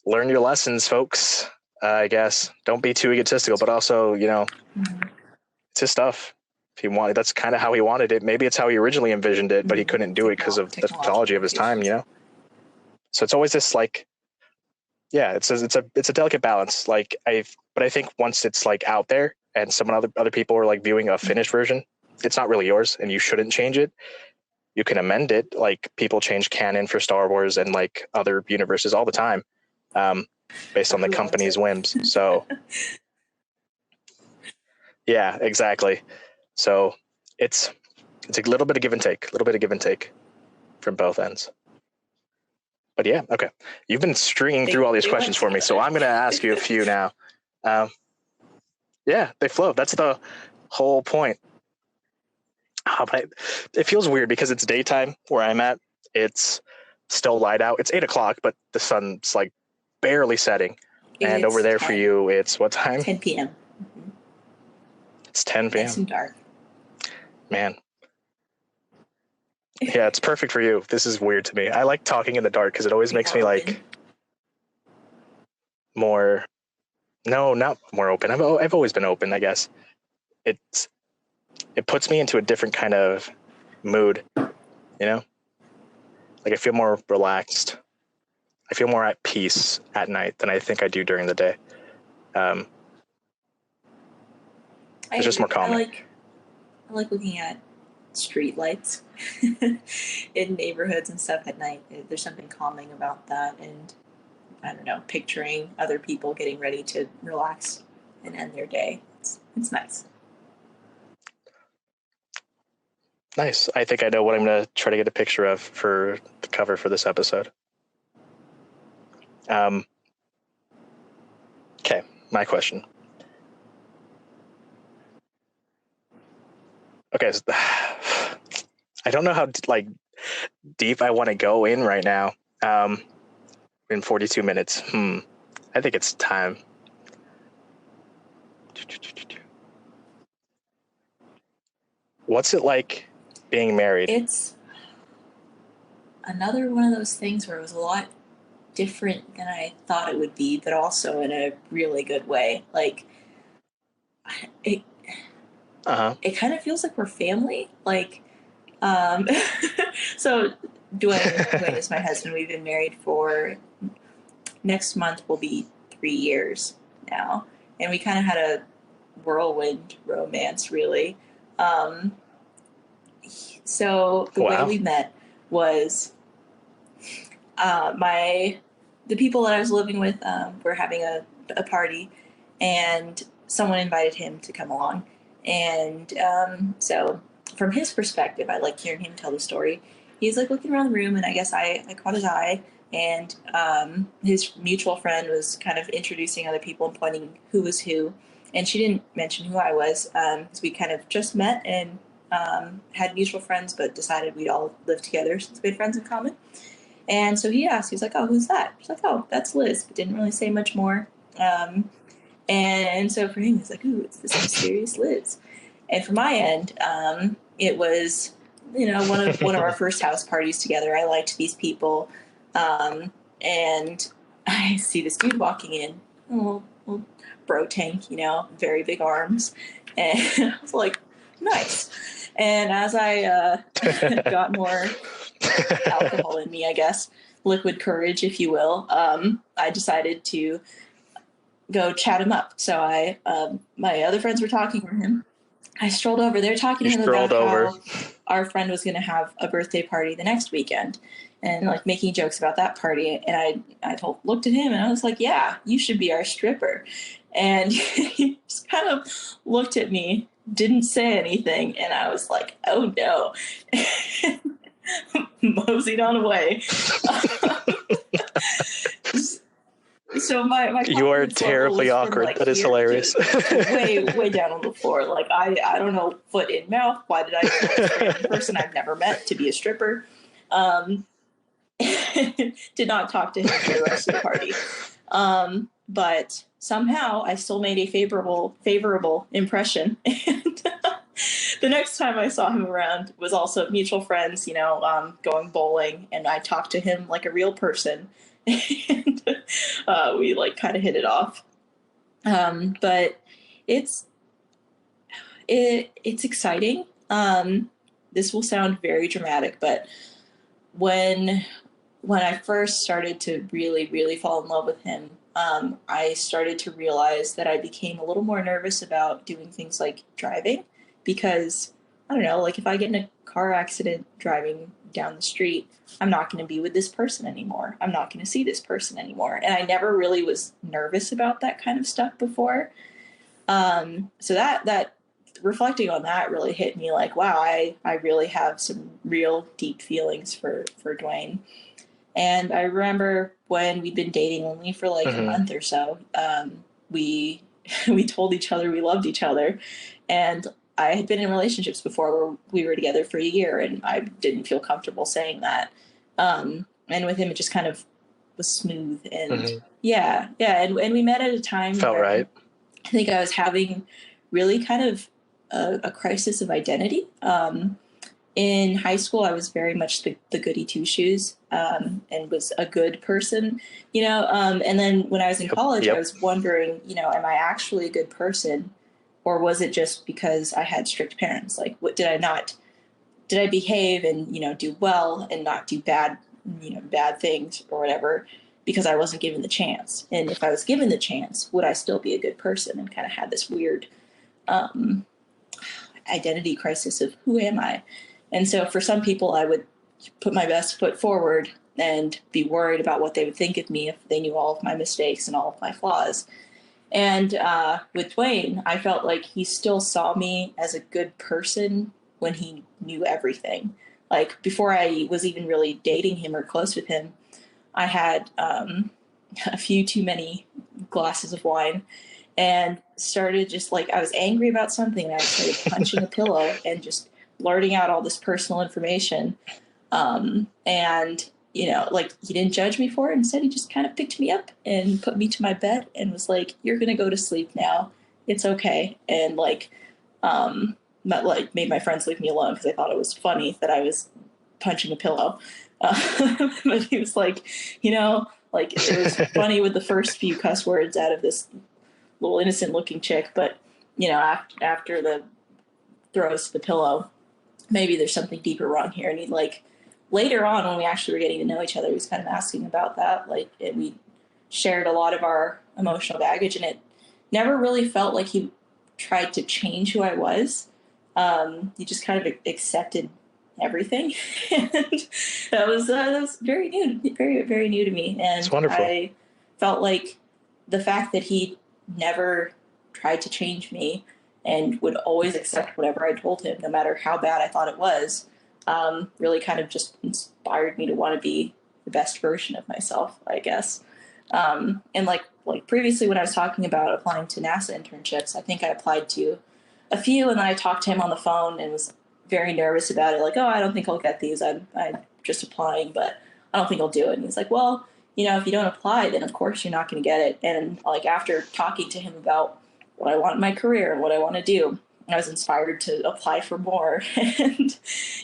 learn your lessons, folks. I guess don't be too egotistical, but also, it's his stuff. If he wanted, that's kind of how he wanted it. Maybe it's how he originally envisioned it, but he couldn't do it because of the technology of his time. So it's always this like, yeah, it's a delicate balance. Like, but I think once it's like out there, and some other people are like viewing a finished version, it's not really yours and you shouldn't change it. You can amend it. Like people change canon for Star Wars and like other universes all the time, based on the company's whims. So yeah, exactly. So it's a little bit of give and take from both ends. But yeah, okay. You've been stringing through all these questions for me, so I'm going to ask you a few now. Yeah, they flow. That's the whole point. But it feels weird because it's daytime where I'm at. It's still light out. It's 8 o'clock, but the sun's like barely setting. And over there 10. For you, it's what time? 10 p.m. Mm-hmm. It's 10 p.m. Nice and dark. Man. Yeah, it's perfect for you. This is weird to me. I like talking in the dark because it always makes me like more. No, not more open. I've always been open, I guess. It puts me into a different kind of mood, you know? Like I feel more relaxed. I feel more at peace at night than I think I do during the day. It's just more calming. I like looking at street lights in neighborhoods and stuff at night. There's something calming about that, and I don't know, picturing other people getting ready to relax and end their day. It's nice. Nice. I think I know what I'm going to try to get a picture of for the cover for this episode. Okay, my question. Okay, so, I don't know how like deep I want to go in right now. In 42 minutes. I think it's time. What's it like being married? It's another one of those things where it was a lot different than I thought it would be, but also in a really good way. Like it kind of feels like we're family. Like, so Dwayne is my husband. We've been married for, next month will be 3 years now. And we kind of had a whirlwind romance, really. So the way we met was the people that I was living with were having a party, and someone invited him to come along. And so from his perspective, I like hearing him tell the story. He's like looking around the room, and I guess I caught his eye, and his mutual friend was kind of introducing other people and pointing who was who. And she didn't mention who I was, because we kind of just met and had mutual friends, but decided we'd all live together since we had friends in common. And so he asked, he was like, "Oh, who's that?" She's like, "Oh, that's Liz," but didn't really say much more. And so for him, he's like, "Ooh, it's this mysterious Liz." And for my end, it was, one of our first house parties together. I liked these people, and I see this dude walking in, a little bro tank, very big arms, and I was like, nice. And as I got more alcohol in me, I guess, liquid courage, if you will, I decided to go chat him up. So my other friends were talking to him. I strolled over. They're talking to him about how our friend was going to have a birthday party the next weekend, and like making jokes about that party. And I looked at him and I was like, "Yeah, you should be our stripper." And he just kind of looked at me, didn't say anything, and I was like, "Oh no." Moseyed on away. So my you are terribly awkward. That is hilarious. way down on the floor. Like I don't know, foot in mouth. Why did I tell this random person I've never met to be a stripper? Did not talk to him for the rest of the party. But somehow I still made a favorable impression. And the next time I saw him around was also mutual friends, going bowling, and I talked to him like a real person. And we like kind of hit it off. But it's exciting. This will sound very dramatic, but when I first started to really, really fall in love with him, I started to realize that I became a little more nervous about doing things like driving because, I don't know, like if I get in a car accident driving down the street, I'm not going to be with this person anymore. I'm not going to see this person anymore. And I never really was nervous about that kind of stuff before. So that reflecting on that really hit me like, wow, I really have some real deep feelings for Dwayne. And I remember when we'd been dating only for like a month or so, we we told each other we loved each other. And I had been in relationships before where we were together for a year and I didn't feel comfortable saying that. And with him, it just kind of was smooth and yeah. And we met at a time Felt where right. I think I was having really kind of a crisis of identity. In high school, I was very much the goody two shoes and was a good person, and then when I was in college, I was wondering, am I actually a good person? Or was it just because I had strict parents? Like, what did I behave and, do well and not do bad things or whatever because I wasn't given the chance? And if I was given the chance, would I still be a good person? And kind of had this weird identity crisis of who am I? And so for some people, I would put my best foot forward and be worried about what they would think of me if they knew all of my mistakes and all of my flaws. And with Dwayne, I felt like he still saw me as a good person when he knew everything. Like before I was even really dating him or close with him, I had a few too many glasses of wine and started just like I was angry about something and I started punching a pillow and just blurting out all this personal information. And like he didn't judge me for it. Instead, he just kind of picked me up and put me to my bed and was like, "You're gonna go to sleep now. It's okay." And made my friends leave me alone because I thought it was funny that I was punching a pillow. But he was like, like it was funny with the first few cuss words out of this little innocent looking chick, but after the throws to the pillow, maybe there's something deeper wrong here. And he later on when we actually were getting to know each other, he was kind of asking about that. And we shared a lot of our emotional baggage and it never really felt like he tried to change who I was. He just kind of accepted everything. And that was very new, very, very new to me. And it's wonderful. I felt like the fact that he never tried to change me and would always accept whatever I told him, no matter how bad I thought it was, really kind of just inspired me to want to be the best version of myself, I guess. And like previously when I was talking about applying to NASA internships, I think I applied to a few and then I talked to him on the phone and was very nervous about it. Like, oh, I don't think I'll get these. I'm just applying, but I don't think I'll do it. And he's like, well, if you don't apply, then of course you're not going to get it. And like after talking to him about what I want in my career and what I want to do, I was inspired to apply for more. And,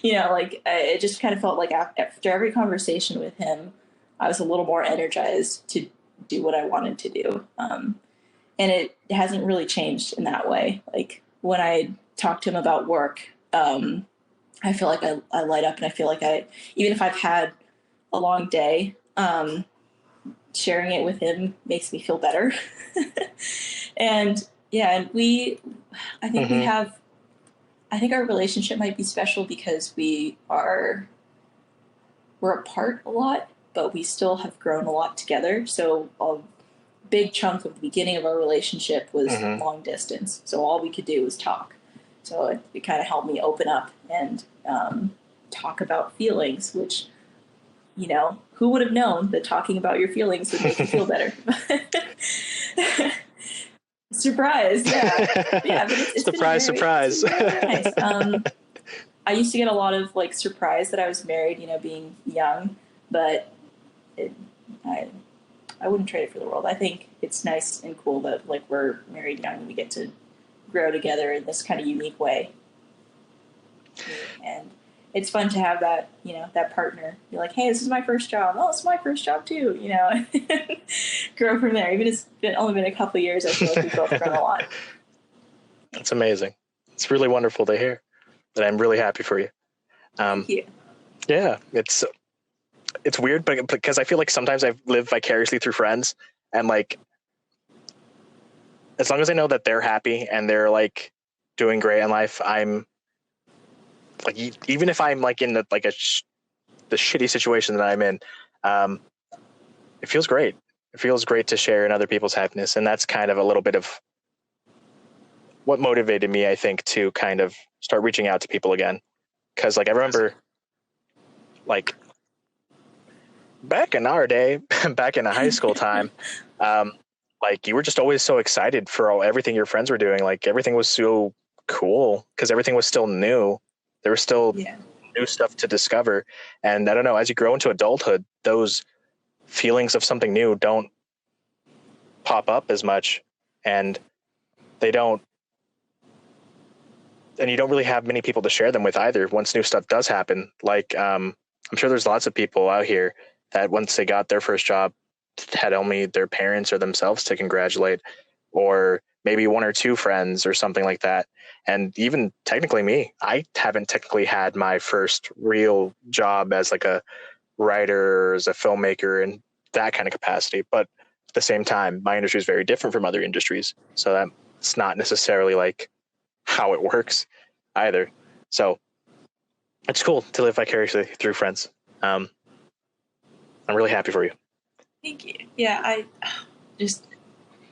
it just kind of felt like after every conversation with him, I was a little more energized to do what I wanted to do. And it hasn't really changed in that way. Like when I talk to him about work, I feel like I light up and I feel like even if I've had a long day, sharing it with him makes me feel better. And I think our relationship might be special because we're apart a lot, but we still have grown a lot together. So a big chunk of the beginning of our relationship was long distance. So all we could do was talk. So it kind of helped me open up and talk about feelings, which, who would have known that talking about your feelings would make you feel better? Surprise. Yeah. Yeah. But it's surprise. It's been very nice. I used to get a lot of surprise that I was married, being young, but I wouldn't trade it for the world. I think it's nice and cool that we're married young and we get to grow together in this kind of unique way. And it's fun to have that, that partner. You're like, hey, this is my first job. Oh, it's my first job too, grow from there. Even if it's only been a couple of years, I feel like we've both grown a lot. That's amazing. It's really wonderful to hear. And I'm really happy for you. Thank you. Yeah, it's weird, but because I feel like sometimes I've lived vicariously through friends, And like, as long as I know that they're happy and they're like doing great in life, I'm like, even if I'm like in the shitty situation that I'm in, um, it feels great. It feels great to share in other people's happiness. And that's kind of a little bit of what motivated me, I think, to kind of start reaching out to people again. Cause like, I remember like back in our day, back in the high school time, like you were just always so excited for everything your friends were doing. Like everything was so cool because everything was still new. There was still new stuff to discover. And I don't know, as you grow into adulthood, those feelings of something new don't pop up as much, and they don't, and you don't really have many people to share them with either once new stuff does happen. Like, I'm sure there's lots of people out here that once they got their first job had only their parents or themselves to congratulate, or maybe one or two friends or something like that. And even technically me, I haven't technically had my first real job as like a writer, as a filmmaker, in that kind of capacity. But at the same time, my industry is very different from other industries. So that's not necessarily like how it works either. So it's cool to live vicariously through friends. I'm really happy for you. Thank you. Yeah, I just,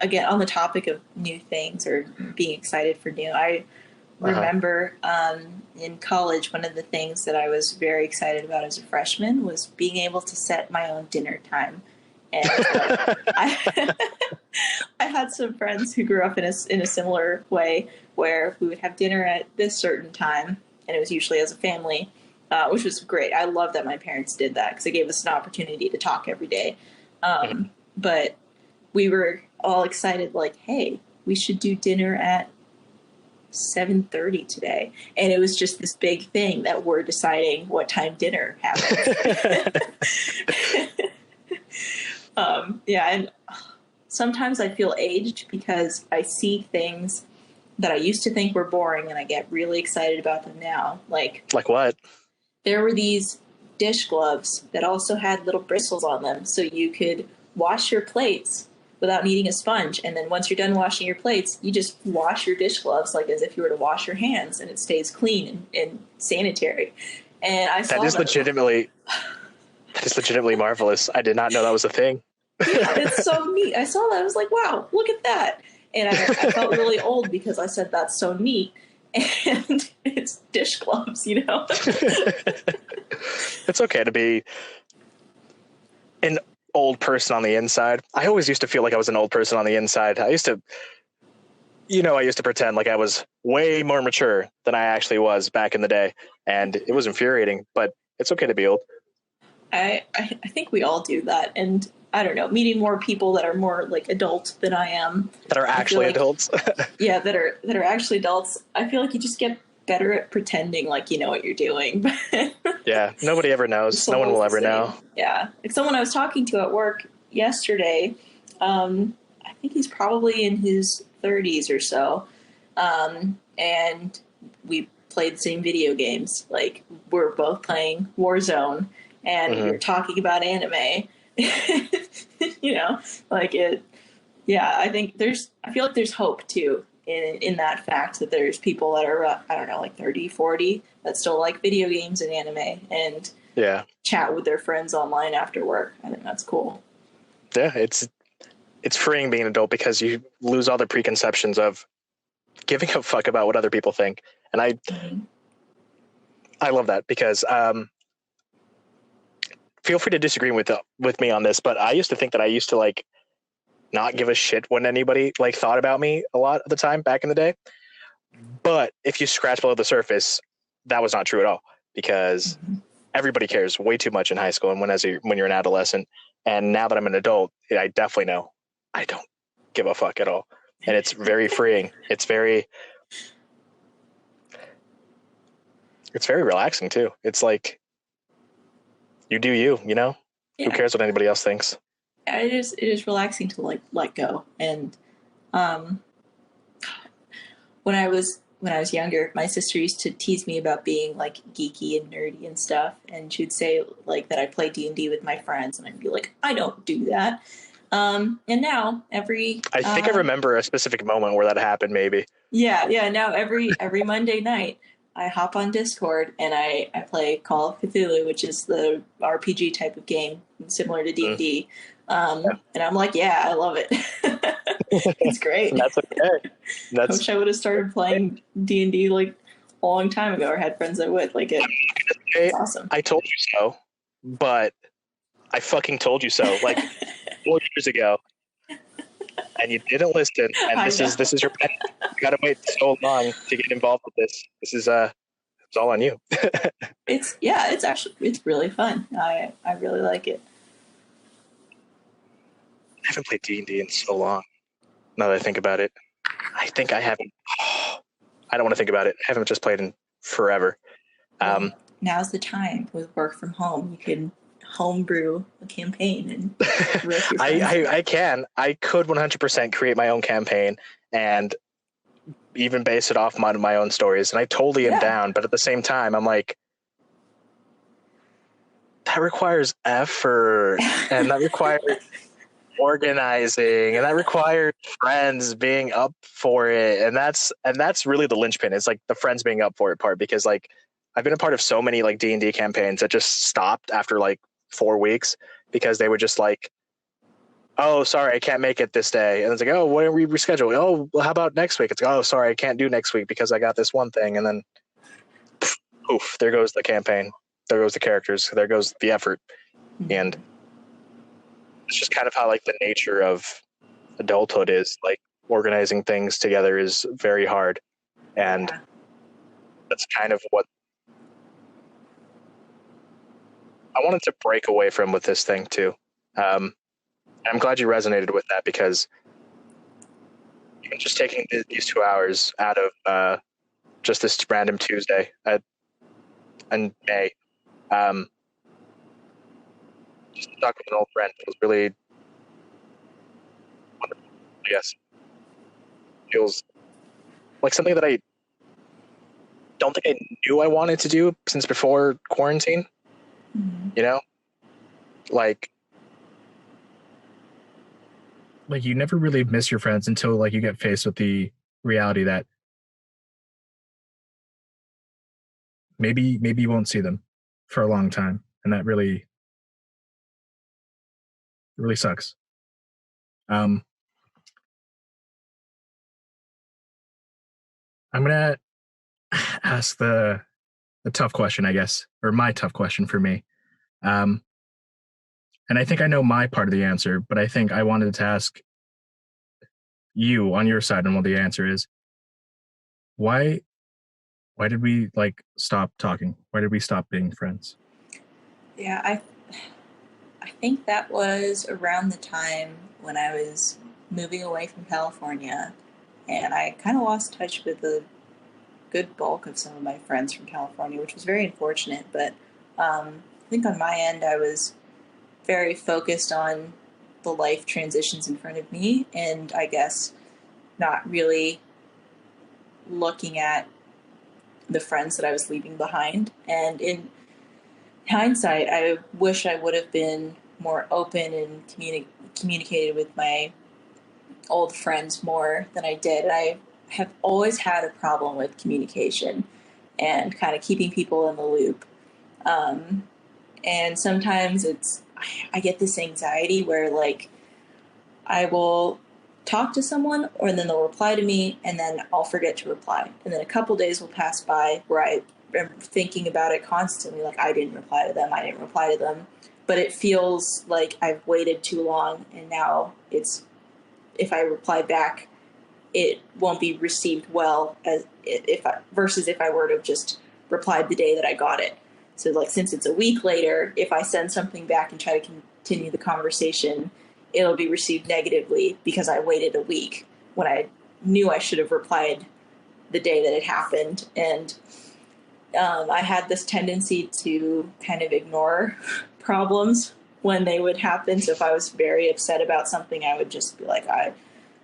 again, on the topic of new things or being excited for new, I remember in college, one of the things that I was very excited about as a freshman was being able to set my own dinner time. And I had some friends who grew up in a similar way where we would have dinner at this certain time, and it was usually as a family, which was great. I love that my parents did that because it gave us an opportunity to talk every day. But we were all excited, like, hey, we should do dinner at 7:30 today. And it was just this big thing that we're deciding what time dinner happens. And sometimes I feel aged because I see things that I used to think were boring and I get really excited about them now. Like what? There were these dish gloves that also had little bristles on them so you could wash your plates without needing a sponge. And then once you're done washing your plates, you just wash your dish gloves like as if you were to wash your hands, and it stays clean and sanitary. And I saw that is legitimately marvelous. I did not know that was a thing. Yeah, it's so neat. I saw that. I was like, wow, look at that. And I felt really old because I said, that's so neat. And it's dish gloves, you know? It's okay to be an old person on the inside. I always used to feel like I was an old person on the inside. I used to pretend like I was way more mature than I actually was back in the day. And it was infuriating, but it's okay to be old. I think we all do that. And I don't know, meeting more people that are more like adults than I am. That are actually adults. Yeah, that are actually adults. I feel like you just get better at pretending like you know what you're doing. Yeah, nobody ever knows. No one will ever know. Yeah. Like someone I was talking to at work yesterday, I think he's probably in his 30s or so. And we played the same video games. Like we're both playing Warzone and we were talking about anime. You know, like it. Yeah, I feel like there's hope too in that fact that there's people that are, I don't know, like 30, 40 that still like video games and anime and chat with their friends online after work. I think that's cool. Yeah, it's freeing being an adult because you lose all the preconceptions of giving a fuck about what other people think. And I love that because feel free to disagree with me on this, but I used to think that I used to like not give a shit when anybody like thought about me a lot of the time back in the day. But if you scratch below the surface, that was not true at all because everybody cares way too much in high school and when you're an adolescent. And now that I'm an adult, I definitely know I don't give a fuck at all. And it's very freeing. It's very relaxing too. It's like you do you know? Yeah. Who cares what anybody else thinks? It is relaxing to like let go. And when I was younger, my sister used to tease me about being like geeky and nerdy and stuff, and she'd say like that I play D&D with my friends, and I'd be like, I don't do that. And now I think I remember a specific moment where that happened, maybe. Yeah. Now every Monday night, I hop on Discord and I play Call of Cthulhu, which is the RPG type of game similar to D&D. And I'm like, yeah, I love it. It's great. That's okay. I wish I would have started playing D&D like a long time ago, or had friends that would like it. It's awesome. I told you so, but I fucking told you so like 4 years ago, and you didn't listen. And this is your penalty. You gotta wait so long to get involved with this. This is it's all on you. It's really fun. I really like it. I haven't played D&D in so long. Now that I think about it, I think I haven't. I don't want to think about it. I haven't just played in forever. Well, now's the time with work from home. You can homebrew a campaign and rip your I can. I could 100% create my own campaign and even base it off my own stories. And I totally am down. But at the same time, I'm like, that requires effort, and that requires organizing, and that requires friends being up for it. And that's really the linchpin. It's like the friends being up for it part, because like I've been a part of so many like D&D campaigns that just stopped after like 4 weeks because they would just like, oh, sorry, I can't make it this day. And it's like, oh, why don't we reschedule? Oh, well, how about next week? It's like, oh, sorry, I can't do next week because I got this one thing. And then poof, there goes the campaign. There goes the characters. There goes the effort. Mm-hmm. And it's just kind of how like the nature of adulthood is. Like organizing things together is very hard. And that's kind of what I wanted to break away from with this thing too. I'm glad you resonated with that, because even just taking these 2 hours out of just this random Tuesday in May, just to talk with an old friend was really wonderful. Yes, feels like something that I don't think I knew I wanted to do since before quarantine. Mm-hmm. You know, like you never really miss your friends until like you get faced with the reality that maybe you won't see them for a long time, and that really sucks. I'm gonna ask the tough question, I guess, or my tough question for me. And I think I know my part of the answer, but I think I wanted to ask you on your side on what the answer is. Why did we like stop talking? Why did we stop being friends? Yeah, I think that was around the time when I was moving away from California, and I kind of lost touch with the good bulk of some of my friends from California, which was very unfortunate. But I think on my end, I was very focused on the life transitions in front of me, and I guess not really looking at the friends that I was leaving behind. And in hindsight, I wish I would have been more open and communicated with my old friends more than I did. And I have always had a problem with communication and kind of keeping people in the loop. And sometimes I get this anxiety where like I will talk to someone, or then they'll reply to me, and then I'll forget to reply. And then a couple days will pass by where I am thinking about it constantly, like I didn't reply to them. But it feels like I've waited too long, and now if I reply back, it won't be received well versus if I were to have just replied the day that I got it. So like since it's a week later, if I send something back and try to continue the conversation, it'll be received negatively because I waited a week when I knew I should have replied the day that it happened. And I had this tendency to kind of ignore problems when they would happen. So if I was very upset about something, I would just be like, I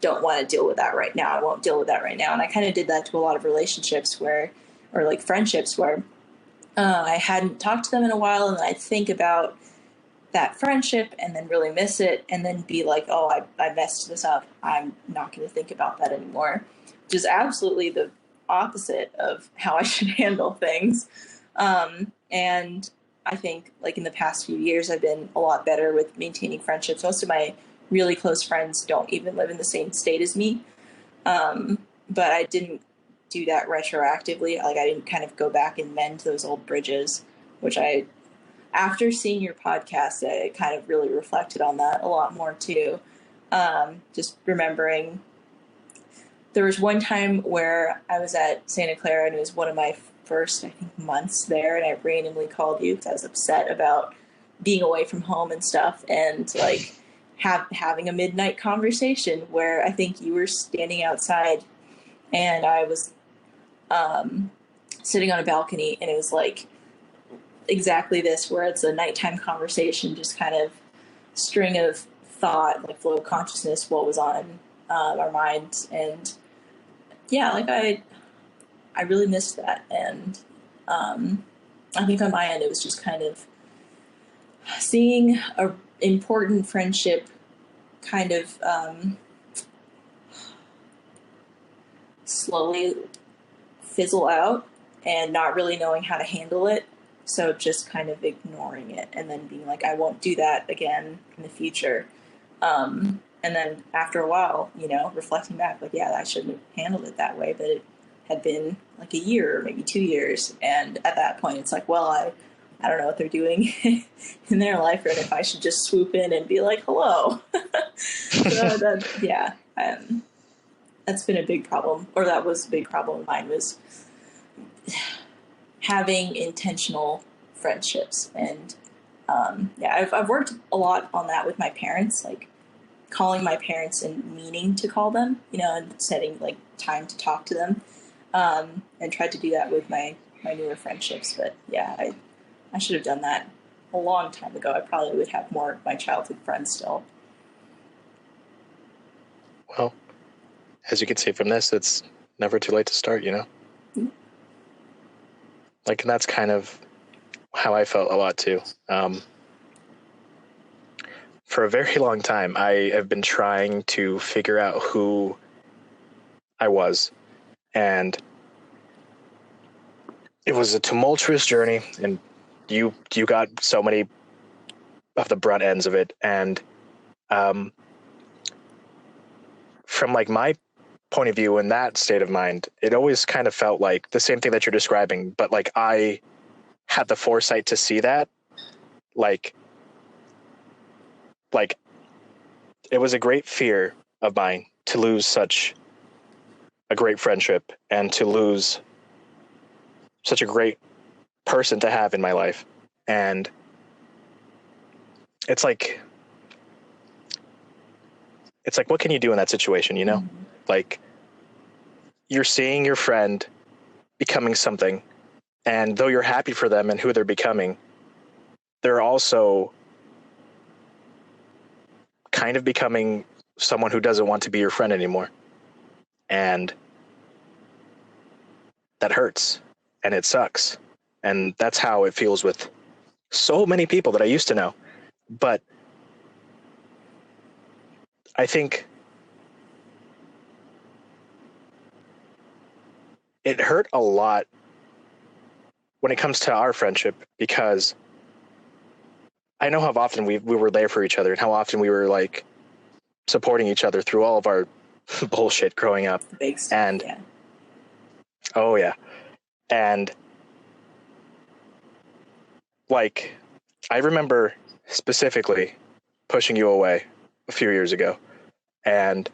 don't want to deal with that right now. I won't deal with that right now. And I kind of did that to a lot of relationships or friendships where I hadn't talked to them in a while, and I'd think about that friendship and then really miss it and then be like, oh, I messed this up. I'm not going to think about that anymore. Which is absolutely the opposite of how I should handle things. And I think like in the past few years, I've been a lot better with maintaining friendships. Most of my really close friends don't even live in the same state as me. But I didn't do that retroactively. Like I didn't kind of go back and mend those old bridges, which after seeing your podcast, I kind of really reflected on that a lot more too. Just remembering there was one time where I was at Santa Clara and it was one of my first, I think, months there, and I randomly called you because I was upset about being away from home and stuff, and like having a midnight conversation where I think you were standing outside and I was sitting on a balcony, and it was like exactly this, where it's a nighttime conversation, just kind of string of thought, like flow of consciousness, what was on our minds. And yeah, like I really missed that. And I think on my end, it was just kind of seeing a important friendship kind of slowly fizzle out and not really knowing how to handle it. So just kind of ignoring it and then being like, I won't do that again in the future. And then after a while, reflecting back, like, yeah, I shouldn't have handled it that way, but it had been like a year or maybe 2 years. And at that point, it's like, well, I don't know what they're doing in their life, or if I should just swoop in and be like, hello. So that's been a big problem, or that was a big problem of mine, was having intentional friendships. And I've worked a lot on that with my parents, like calling my parents and meaning to call them, and setting like time to talk to them, and tried to do that with my newer friendships. But yeah, I should have done that a long time ago. I probably would have more of my childhood friends still. Well, as you can see from this, it's never too late to start, Mm-hmm. Like, and that's kind of how I felt a lot too. For a very long time, I have been trying to figure out who I was, and it was a tumultuous journey, and you got so many of the brunt ends of it. And from like my point of view in that state of mind, it always kind of felt like the same thing that you're describing, but like I had the foresight to see that, like it was a great fear of mine to lose such a great friendship and to lose such a great person to have in my life. And it's like what can you do in that situation, Mm-hmm. Like, you're seeing your friend becoming something, and though you're happy for them and who they're becoming, they're also kind of becoming someone who doesn't want to be your friend anymore. And that hurts, and it sucks. And that's how it feels with so many people that I used to know. But I think it hurt a lot when it comes to our friendship, because I know how often we were there for each other and how often we were like supporting each other through all of our bullshit growing up. The big stuff, And yeah. oh yeah. And like, I remember specifically pushing you away a few years ago, and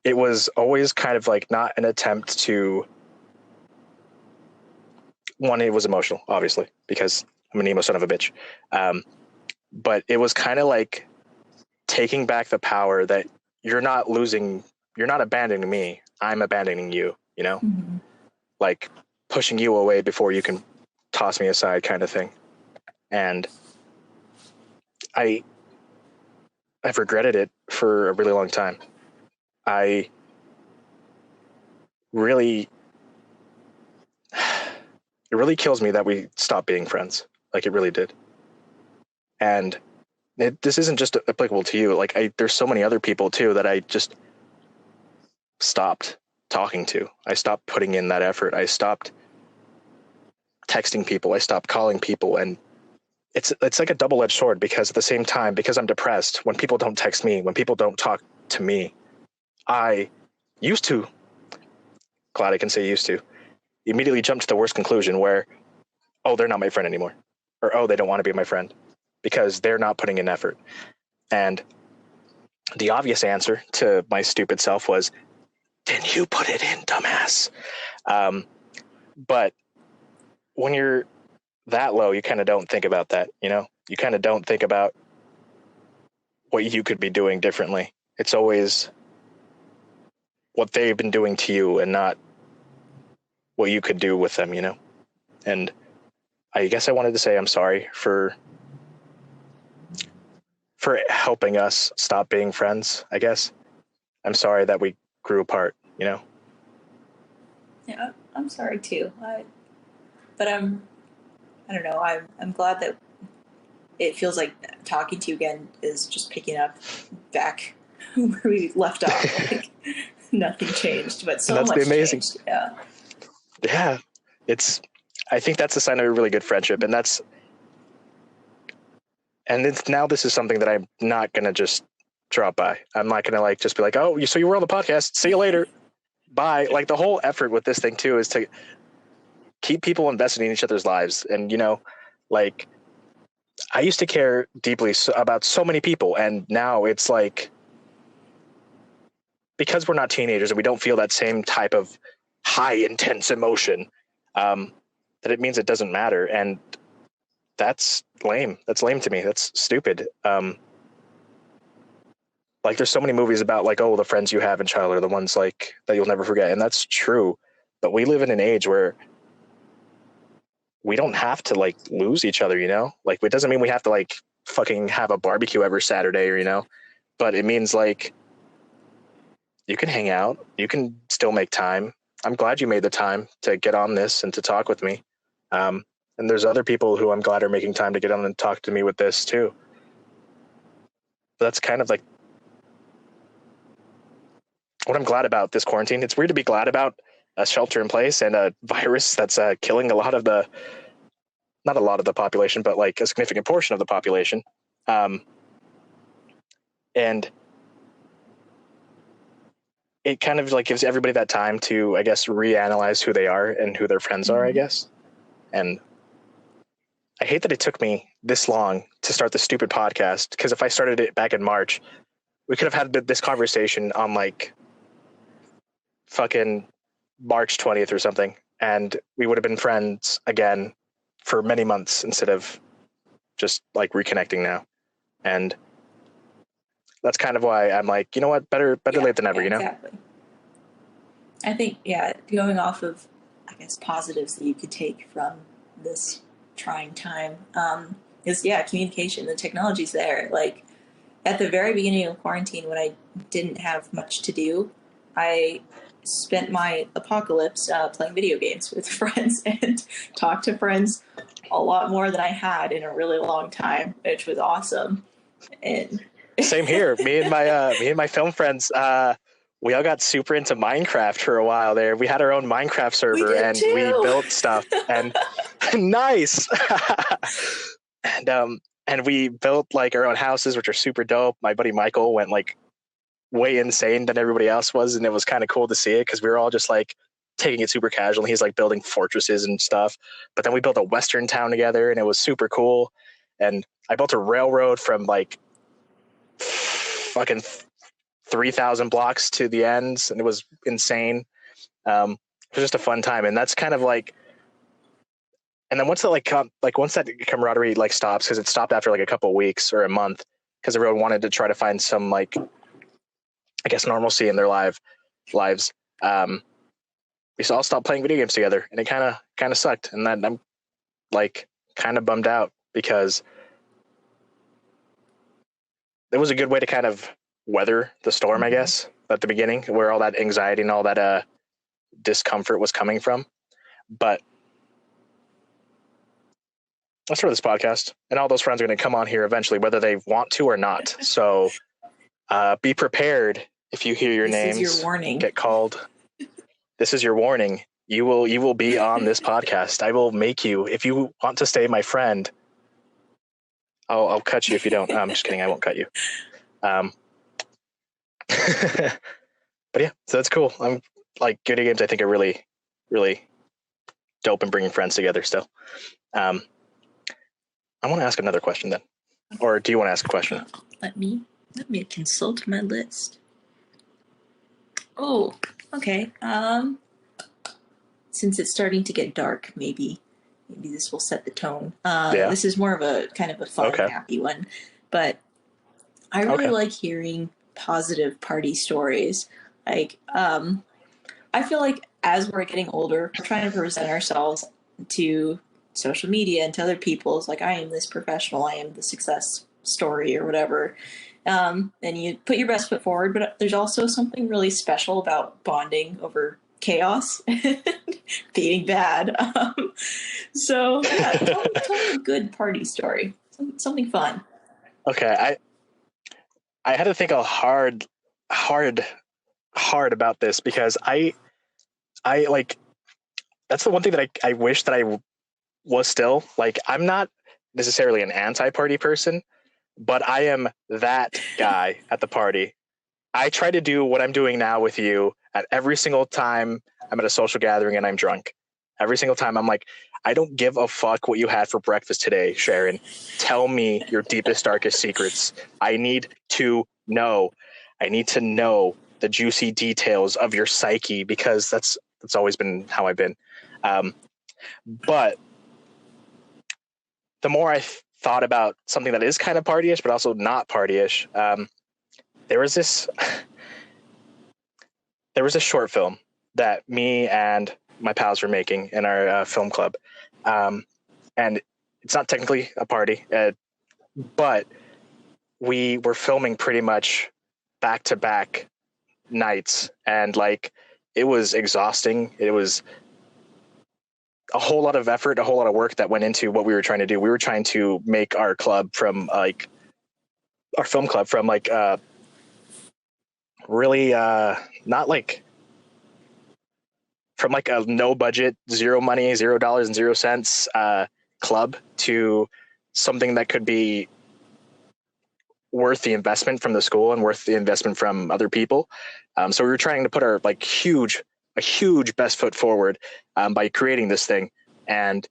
it was always kind of like not an attempt to, one, it was emotional, obviously, because I'm an emo son of a bitch. But it was kind of like taking back the power that you're not abandoning me. I'm abandoning you, Mm-hmm. like pushing you away before you can toss me aside kind of thing. And I've regretted it for a really long time. I really, it really kills me that we stopped being friends. Like, it really did. And this isn't just applicable to you. Like there's so many other people too that I just stopped talking to. I stopped putting in that effort. I stopped texting people. I stopped calling people. And it's like a double-edged sword, because at the same time, because I'm depressed, when people don't text me, when people don't talk to me, I used to, glad I can say used to, immediately jump to the worst conclusion where, oh, they're not my friend anymore. Or, oh, they don't want to be my friend because they're not putting in effort. And the obvious answer to my stupid self was, then you put it in, dumbass. But when you're that low, you kind of don't think about that, you know? You kind of don't think about what you could be doing differently. It's always what they've been doing to you and not what you could do with them, you know? And I guess I wanted to say I'm sorry for helping us stop being friends, I guess. I'm sorry that we grew apart, you know? Yeah, I'm sorry too. But I don't know. I'm glad that it feels like talking to you again is just picking up back where we left off. Like nothing changed, but And so that's the much amazing. changed. Yeah. Yeah. I think that's a sign of a really good friendship. And now this is something that I'm not going to just drop by. I'm not going to like just be like, oh, so you were on the podcast. See you later. Bye. Like the whole effort with this thing too is to keep people invested in each other's lives. And, you know, like I used to care deeply about so many people. And now it's like, because we're not teenagers and we don't feel that same type of high intense emotion, that it means it doesn't matter. And that's lame. That's lame to me. That's stupid. Like there's so many movies about like, oh, the friends you have in childhood are the ones like that you'll never forget. And that's true. But we live in an age where we don't have to like lose each other, you know? Like it doesn't mean we have to like fucking have a barbecue every Saturday, or, you know, but it means like you can hang out, you can still make time. I'm glad you made the time to get on this and to talk with me. And there's other people who I'm glad are making time to get on and talk to me with this too. But that's kind of like what I'm glad about this quarantine. It's weird to be glad about a shelter in place and a virus that's killing not a lot of the population, but like a significant portion of the population. And it kind of like gives everybody that time to, I guess, reanalyze who they are and who their friends are, I guess. And I hate that it took me this long to start the stupid podcast, because if I started it back in March, we could have had this conversation on like fucking March 20th or something, and we would have been friends again for many months instead of just like reconnecting now. And that's kind of why I'm like, you know what, better late than never, you know? Exactly. I think, going off of, I guess, positives that you could take from this trying time is, communication. The technology's there. Like, at the very beginning of quarantine, when I didn't have much to do, I spent my apocalypse playing video games with friends and talked to friends a lot more than I had in a really long time, which was awesome. And Same here. Me and my film friends, we all got super into Minecraft for a while there. We had our own Minecraft server and we built stuff, and nice. And we built like our own houses, which are super dope. My buddy Michael went like way insane than everybody else was, and it was kind of cool to see it because we were all just like taking it super casual. He's like building fortresses and stuff. But then we built a Western town together, and it was super cool. And I built a railroad from like fucking 3,000 blocks to the ends, and it was insane. It was just a fun time, and that's kind of like. And then once that once that camaraderie like stops, because it stopped after like a couple of weeks or a month, because everyone wanted to try to find some like, I guess, normalcy in their lives. We all stopped playing video games together, and it kind of sucked. And then I'm like kind of bummed out, because it was a good way to kind of weather the storm, I guess, at the beginning, where all that anxiety and all that discomfort was coming from. But That's for this podcast, and all those friends are going to come on here eventually, whether they want to or not. So be prepared if you hear your This names is your warning. get called. This is your warning. You will be on this podcast. I will make you, if you want to stay my friend. I'll cut you if you don't. I'm just kidding. I won't cut you. But yeah, so that's cool. I'm like video games. I think are really, really dope in bringing friends together. Still, I want to ask another question then, or do you want to ask a question? Let me consult my list. Oh, okay. Since it's starting to get dark, maybe this will set the tone. Yeah. This is more of a kind of a fun, happy one, but I really like hearing positive party stories. Like, I feel like as we're getting older, we're trying to present ourselves to social media and to other people. It's like, I am this professional, I am the success story or whatever. And you put your best foot forward, but there's also something really special about bonding over chaos and being bad. So yeah, tell me a good party story, something fun. Okay, I had to think hard about this because I like, that's the one thing that I wish that I was still like. I'm not necessarily an anti-party person, but I am that guy at the party. I try to do what I'm doing now with you at every single time I'm at a social gathering and I'm drunk. Every single time I'm like, I don't give a fuck what you had for breakfast today, Sharon. Tell me your deepest, darkest secrets. I need to know. I need to know the juicy details of your psyche because that's always been how I've been. But the more I thought about something that is kind of partyish, but also not partyish, there was this short film that me and my pals were making in our film club. And it's not technically a party, but we were filming pretty much back to back nights. And like, it was exhausting. It was a whole lot of effort, a whole lot of work that went into what we were trying to do. We were trying to make our club from like, our film club from like, really not like, from like a no budget, zero money, $0 and 0 cents club to something that could be worth the investment from the school and worth the investment from other people. So we were trying to put our like a huge best foot forward by creating this thing. And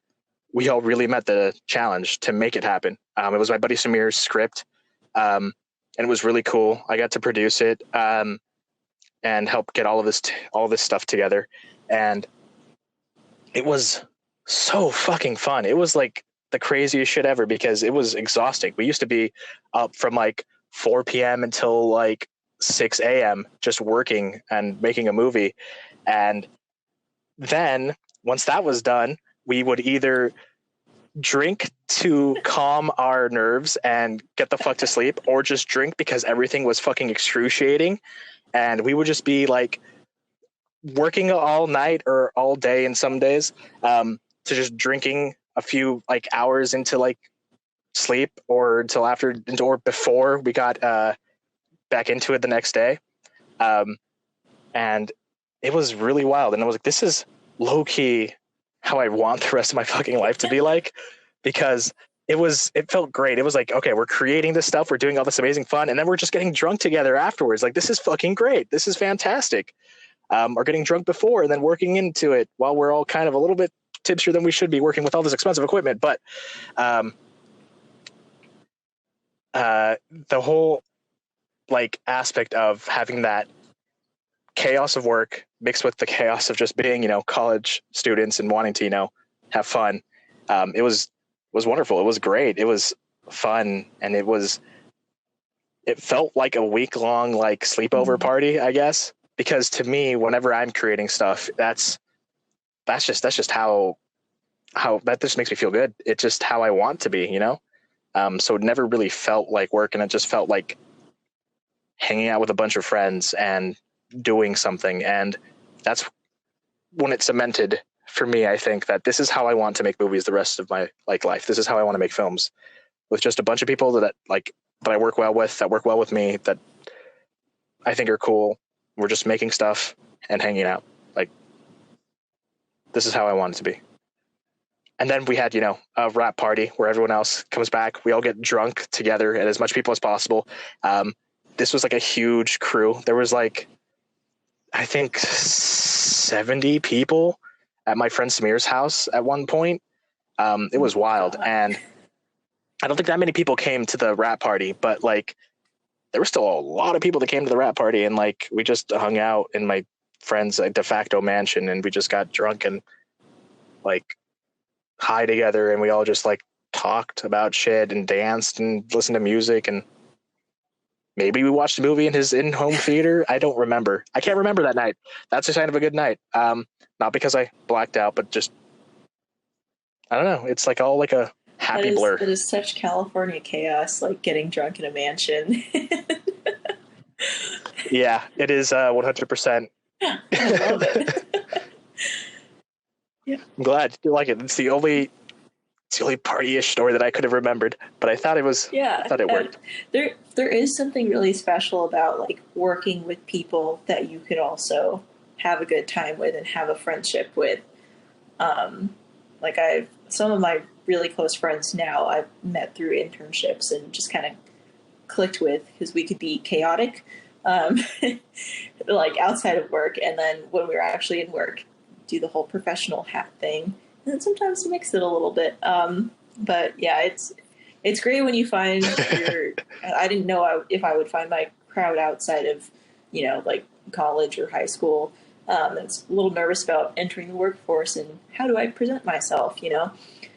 we all really met the challenge to make it happen. It was my buddy Samir's script. And it was really cool. I got to produce it and help get all this stuff together. And it was so fucking fun. It was like the craziest shit ever because it was exhausting. We used to be up from like 4 p.m. until like 6 a.m. just working and making a movie. And then once that was done, we would either drink to calm our nerves and get the fuck to sleep, or just drink because everything was fucking excruciating. And we would just be like working all night or all day in some days, to just drinking a few like hours into like sleep or until after or before we got back into it the next day. And it was really wild. And I was like, this is low key how I want the rest of my fucking life to be like, because it felt great. It was like, okay, we're creating this stuff. We're doing all this amazing fun. And then we're just getting drunk together afterwards. Like, this is fucking great. This is fantastic. Or getting drunk before and then working into it while we're all kind of a little bit tipsier than we should be working with all this expensive equipment. But the whole like aspect of having that chaos of work mixed with the chaos of just being, college students and wanting to, have fun. It was wonderful. It was great. It was fun. And it felt like a week-long like sleepover party, I guess, because to me, whenever I'm creating stuff, that's just how that just makes me feel good. It's just how I want to be, so it never really felt like work, and it just felt like hanging out with a bunch of friends and doing something. And that's when it cemented for me, I think that this is how I want to make movies the rest of my life. This is how I want to make films, with just a bunch of people that I work well with, that work well with me, that I think are cool. We're just making stuff and hanging out. Like, this is how I want it to be. And then we had, a wrap party where everyone else comes back. We all get drunk together and as much people as possible. This was like a huge crew. There was I think 70 people at my friend Samir's house at one point. It was wild. And I don't think that many people came to the wrap party, but there were still a lot of people that came to the wrap party, and we just hung out in my friend's de facto mansion, and we just got drunk and high together, and we all just talked about shit and danced and listened to music, and maybe we watched a movie in his in-home theater. I don't remember. I can't remember that night. That's a sign of a good night. Not because I blacked out, but just I don't know. It's all a happy blur. It is such California chaos, getting drunk in a mansion. Yeah, it is 100%. I love it. Yeah. I'm glad you like it. It's the only party-ish story that I could have remembered, but I thought it was. Yeah, I thought it worked. There is something really special about working with people that you could also have a good time with and have a friendship with. Some of my really close friends now I've met through internships and just kind of clicked with because we could be chaotic, outside of work, and then when we were actually in work, do the whole professional hat thing, and then sometimes mix it a little bit. But yeah, it's great when you find I didn't know if I would find my crowd outside of, college or high school. It's a little nervous about entering the workforce and how do I present myself,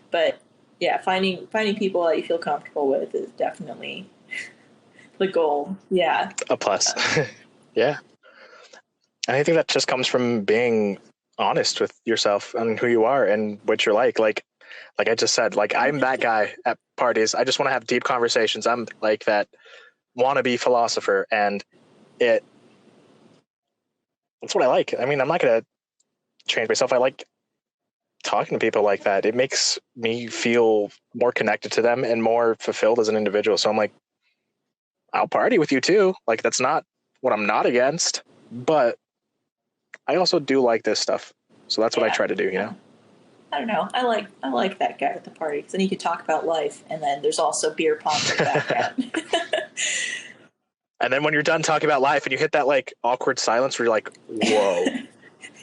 But yeah, finding people that you feel comfortable with is definitely the goal. Yeah. A plus. Yeah. And I think that just comes from being honest with yourself and who you are and what you're like. Like I just said, I'm that guy at parties. I just want to have deep conversations. I'm that wannabe philosopher, and that's what I like. I mean, I'm not going to change myself. I like talking to people like that. It makes me feel more connected to them and more fulfilled as an individual. So I'm I'll party with you too. That's not what I'm not against, but I also do like this stuff. So that's what I try to do, I don't know. I like that guy at the party because then you could talk about life, and then there's also beer pong in the background. And then when you're done talking about life and you hit that awkward silence where you're whoa.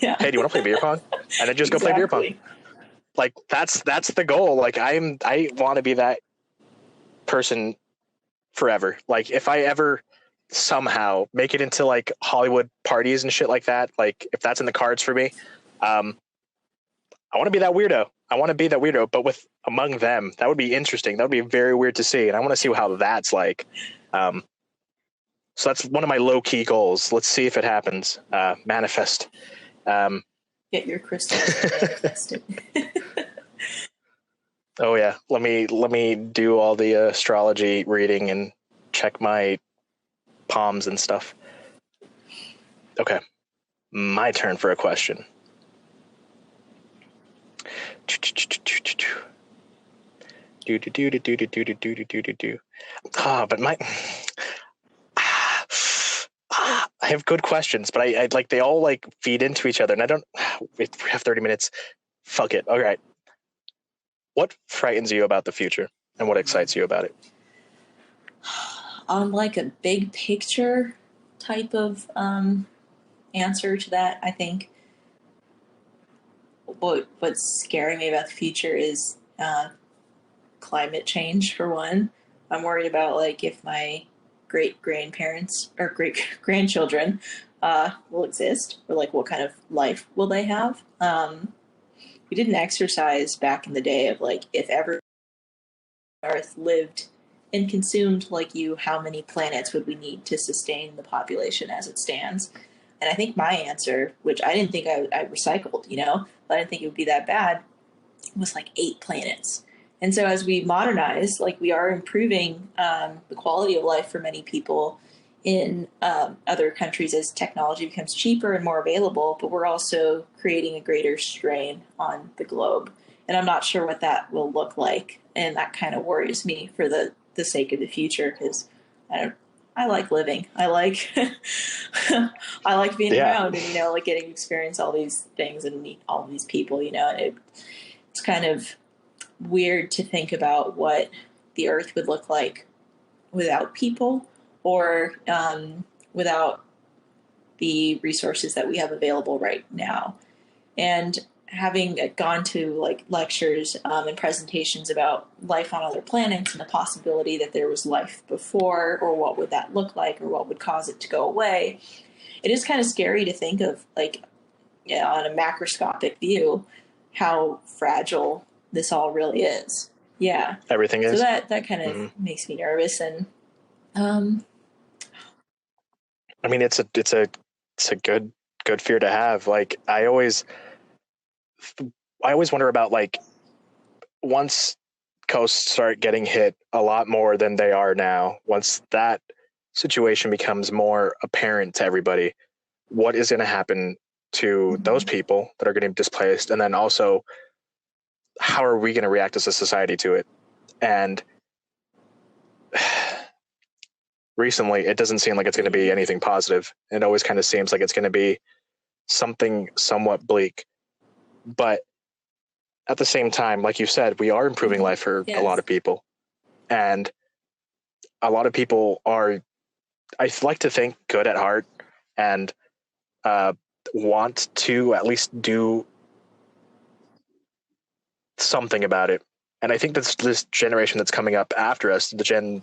Yeah. Hey, do you want to play beer pong? And then just go play beer pong. That's the goal. I want to be that person forever. If I ever somehow make it into Hollywood parties and shit like that, if that's in the cards for me, I want to be that weirdo. But with among them, that would be interesting. That would be very weird to see, and I want to see how that's like. So that's one of my low key goals. Let's see if it happens. Manifest. Get your crystals manifested. Oh yeah, let me do all the astrology reading and check my palms and stuff. Okay, my turn for a question. But I have good questions, but I they all feed into each other, and I don't. We have 30 minutes. Fuck it. All right. What frightens you about the future, and what excites you about it? On a big picture type of answer to that, I think what's scaring me about the future is climate change, for one. I'm worried about if my great grandparents or great grandchildren will exist, or what kind of life will they have. We did an exercise back in the day of if ever Earth lived and consumed you, how many planets would we need to sustain the population as it stands? And I think my answer, which I didn't think I recycled, but I didn't think it would be that bad, was 8 planets. And so as we modernize, we are improving the quality of life for many people. in other countries as technology becomes cheaper and more available, but we're also creating a greater strain on the globe. And I'm not sure what that will look like. And that kind of worries me for the sake of the future because I like living. I like I like being Yeah. around and like getting to experience all these things and meet all these people. And it's kind of weird to think about what the Earth would look like without people or without the resources that we have available right now. And having gone to like lectures and presentations about life on other planets and the possibility that there was life before, or what would that look like, or what would cause it to go away, it is kind of scary to think of, like, on a macroscopic view, how fragile this all really is. Yeah. Everything So is. that kind of makes me nervous. And I mean, it's a good fear to have. Like, I always wonder about, like, once coasts start getting hit a lot more than they are now, once that situation becomes more apparent to everybody, what is going to happen to those people that are getting displaced? And then also, how are we going to react as a society to it? And recently, it doesn't seem like it's going to be anything positive. It always kind of seems like it's going to be something somewhat bleak. But at the same time, like you said, we are improving life for a lot of people. And a lot of people are, I like to think, good at heart and want to at least do something about it. And I think that's this generation that's coming up after us, the Gen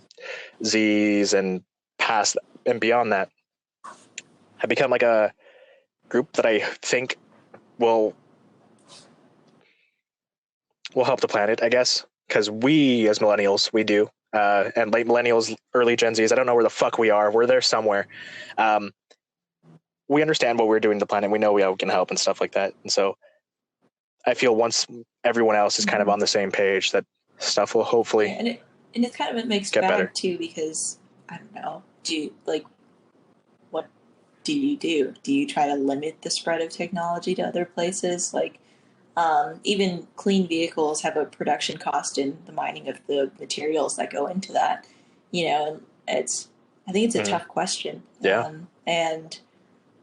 Zs and past and beyond that, have become like a group that I think will help the planet, I guess, because we as millennials, we do, and late millennials, early Gen Zs, I don't know where the fuck we are. We're there somewhere. We understand what we're doing to the planet. We know we can help and stuff like that. And so I feel once everyone else is kind of on the same page, that stuff will hopefully and it's kind of a mixed get bag better too, because I don't know, what do you do? Do you try to limit the spread of technology to other places? Like, even clean vehicles have a production cost in the mining of the materials that go into that. And I think it's a tough question. Yeah. And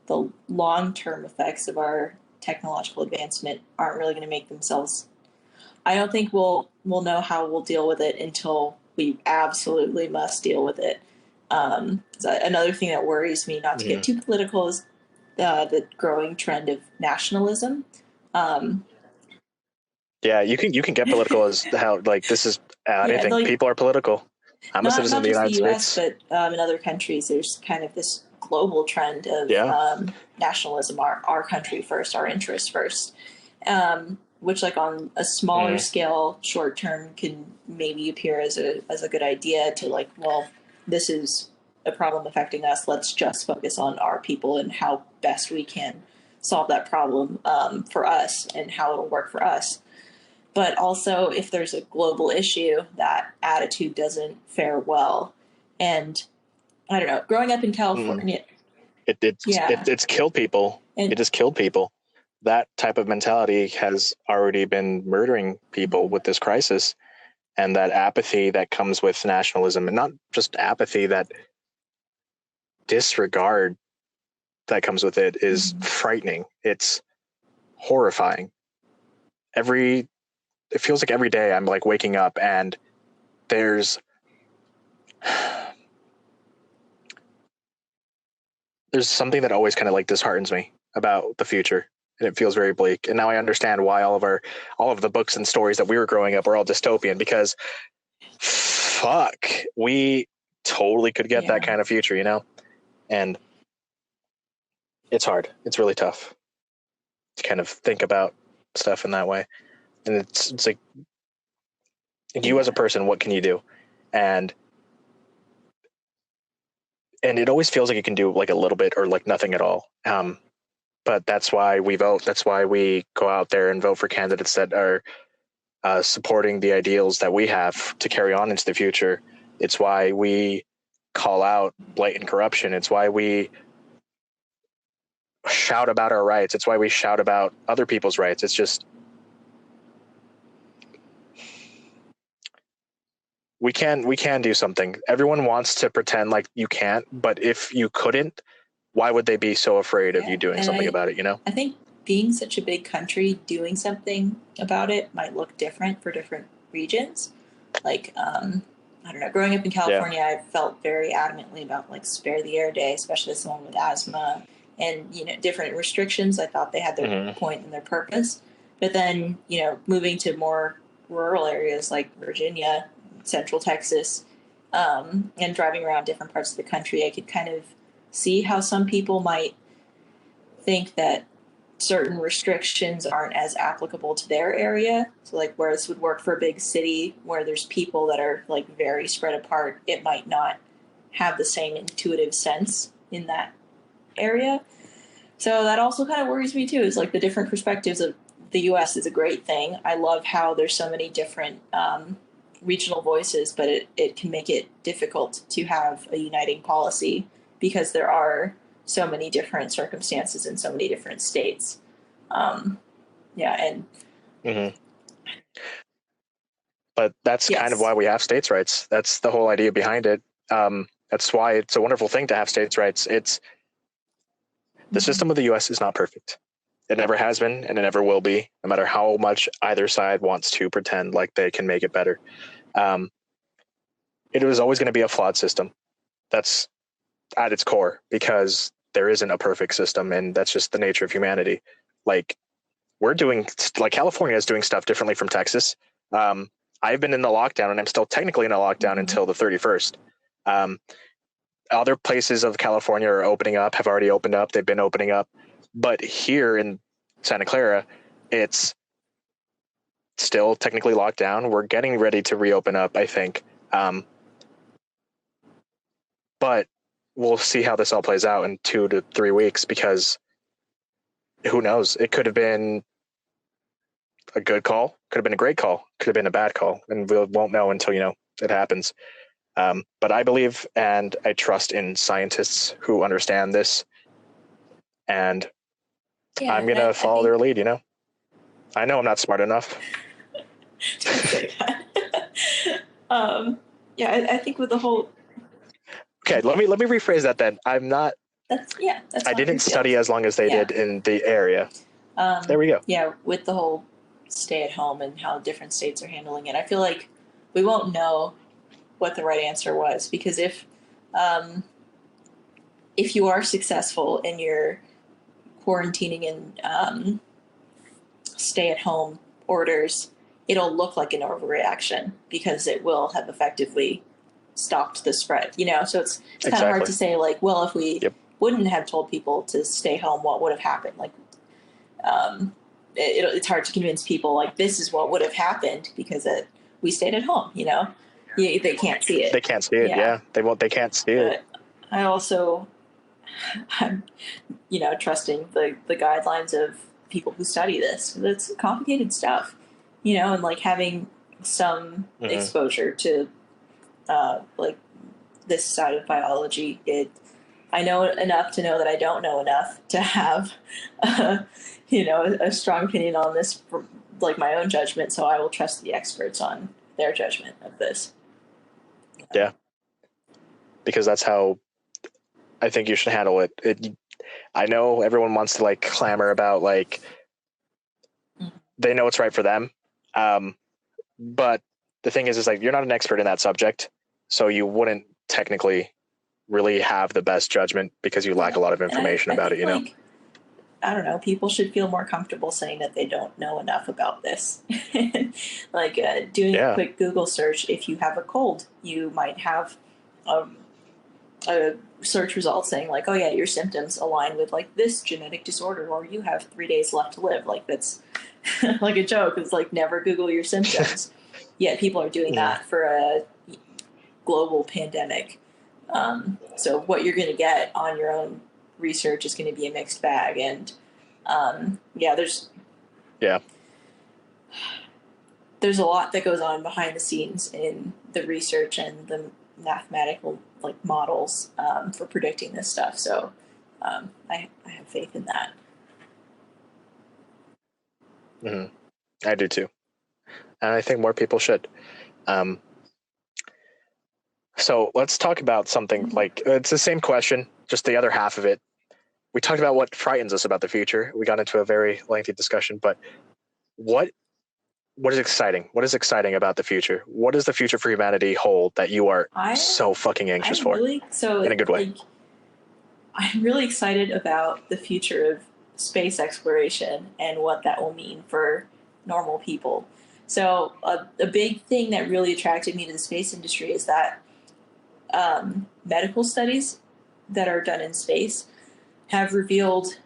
the long-term effects of our technological advancement aren't really going to make themselves. I don't think we'll know how we'll deal with it until we absolutely must deal with it. Another thing that worries me, not to get too political, is the growing trend of nationalism. Yeah, you can get political as how, like, this is anything. Like, people are political. I'm a citizen of the not just United the U.S., States. but in other countries, there's kind of this global trend of nationalism, our country first, our interests first, which, like, on a smaller scale, short term, can maybe appear as a good idea to, like, well, this is a problem affecting us. Let's just focus on our people and how best we can solve that problem for us and how it'll work for us. But also, if there's a global issue, that attitude doesn't fare well. And I don't know, growing up in California, it's killed people. It just killed people. That type of mentality has already been murdering people with this crisis, and that apathy that comes with nationalism, and not just apathy, that disregard that comes with it is frightening. It's horrifying. It feels like every day I'm like waking up and there's something that always kind of like disheartens me about the future, and it feels very bleak. And now I understand why all of the books and stories that we were growing up were all dystopian, because fuck, we totally could get that kind of future, and it's hard. It's really tough to kind of think about stuff in that way. And it's like, you as a person, what can you do? And it always feels like you can do like a little bit or like nothing at all. But that's why we vote. That's why we go out there and vote for candidates that are supporting the ideals that we have to carry on into the future. It's why we call out blatant corruption. It's why we shout about our rights. It's why we shout about other people's rights. It's just, we can do something. Everyone wants to pretend like you can't, but if you couldn't, why would they be so afraid of you doing something about it, you know? I think being such a big country, doing something about it might look different for different regions. Like, I don't know, growing up in California, I felt very adamantly about like Spare the Air Day, especially someone with asthma and, you know, different restrictions. I thought they had their point and their purpose. But then, you know, moving to more rural areas like Virginia, Central Texas, and driving around different parts of the country, I could kind of see how some people might think that certain restrictions aren't as applicable to their area. So like where this would work for a big city where there's people that are like very spread apart, it might not have the same intuitive sense in that area. So that also kind of worries me too, is like the different perspectives of the US is a great thing. I love how there's so many different regional voices, but it can make it difficult to have a uniting policy because there are so many different circumstances in so many different states. But that's kind of why we have states' rights. That's the whole idea behind it. That's why it's a wonderful thing to have states' rights. It's the system of the U.S. is not perfect. It never has been, and it never will be, no matter how much either side wants to pretend like they can make it better. It was always going to be a flawed system. That's at its core, because there isn't a perfect system, and that's just the nature of humanity. Like, California is doing stuff differently from Texas. I've been in the lockdown, and I'm still technically in a lockdown until the 31st. Other places of California are opening up, have already opened up. They've been opening up. But here in Santa Clara, it's still technically locked down. We're getting ready to reopen up, I think. But we'll see how this all plays out in 2 to 3 weeks, because who knows? It could have been a good call, could have been a great call, could have been a bad call, and we won't know until, you know, it happens. But I believe and I trust in scientists who understand this, and I'm going to follow their lead, you know? I know I'm not smart enough. I think with the whole... Okay, let me rephrase that then. I'm not... That's I didn't study as long as they did in the area. There we go. Yeah, with the whole stay at home and how different states are handling it, I feel like we won't know what the right answer was, because if you are successful in your quarantining and stay at home orders, it'll look like an overreaction because it will have effectively stopped the spread, you know? So it's kind of hard to say, like, well, if we wouldn't have told people to stay home, what would have happened? Like, it's hard to convince people, like, this is what would have happened because we stayed at home, you know? They can't see it. They can't see it, yeah. They can't see it. I also, I'm, you know, trusting the guidelines of people who study this. It's complicated stuff, you know, and like having some exposure to like this side of biology. I know enough to know that I don't know enough to have, you know, a strong opinion on this for like my own judgment. So I will trust the experts on their judgment of this. Yeah, because that's how I think you should handle it. I know everyone wants to like clamor about like they know what's right for them, but the thing is like you're not an expert in that subject, so you wouldn't technically really have the best judgment because you lack a lot of information about it. You know, I don't know. People should feel more comfortable saying that they don't know enough about this. Like doing a quick Google search. If you have a cold, you might have a search result saying like, oh yeah, your symptoms align with like this genetic disorder, or you have 3 days left to live. Like that's like a joke. It's like never Google your symptoms. Yet people are doing that for a global pandemic. So what you're going to get on your own research is going to be a mixed bag. And there's a lot that goes on behind the scenes in the research and the mathematical like models for predicting this stuff. So I have faith in that. Mm-hmm. I do too, and I think more people should. So let's talk about something like it's the same question, just the other half of it. We talked about what frightens us about the future. We got into a very lengthy discussion, but what is exciting? What is exciting about the future? What does the future for humanity hold that you are so fucking anxious for? In a good way. Like, I'm really excited about the future of space exploration and what that will mean for normal people. So a big thing that really attracted me to the space industry is that medical studies that are done in space have revealed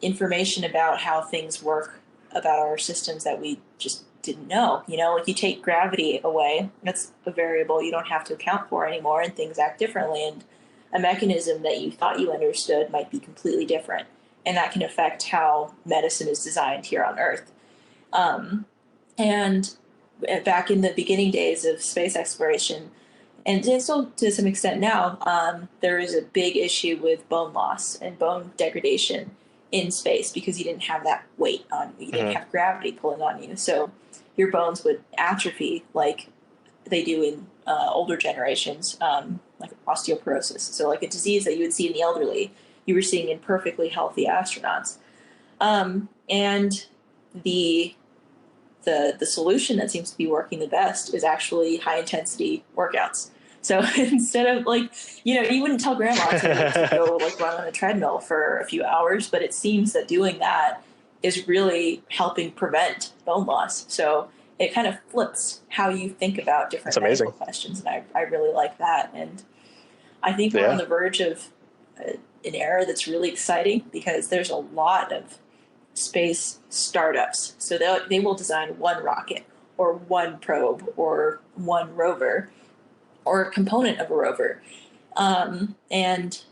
information about how things work, about our systems that we just didn't know. You know, like you take gravity away, that's a variable you don't have to account for anymore, and things act differently. And a mechanism that you thought you understood might be completely different. And that can affect how medicine is designed here on Earth. And back in the beginning days of space exploration, and still to some extent now, there is a big issue with bone loss and bone degradation in space because you didn't have that weight on you. You didn't have gravity pulling on you. So your bones would atrophy like they do in older generations, like osteoporosis. So like a disease that you would see in the elderly, you were seeing in perfectly healthy astronauts. And the solution that seems to be working the best is actually high intensity workouts. So instead of like, you know, you wouldn't tell grandma to go like run on a treadmill for a few hours, but it seems that doing that is really helping prevent bone loss. So it kind of flips how you think about different medical questions. And I really like that. And I think we're on the verge of an era that's really exciting because there's a lot of space startups. So they will design one rocket or one probe or one rover or a component of a rover. And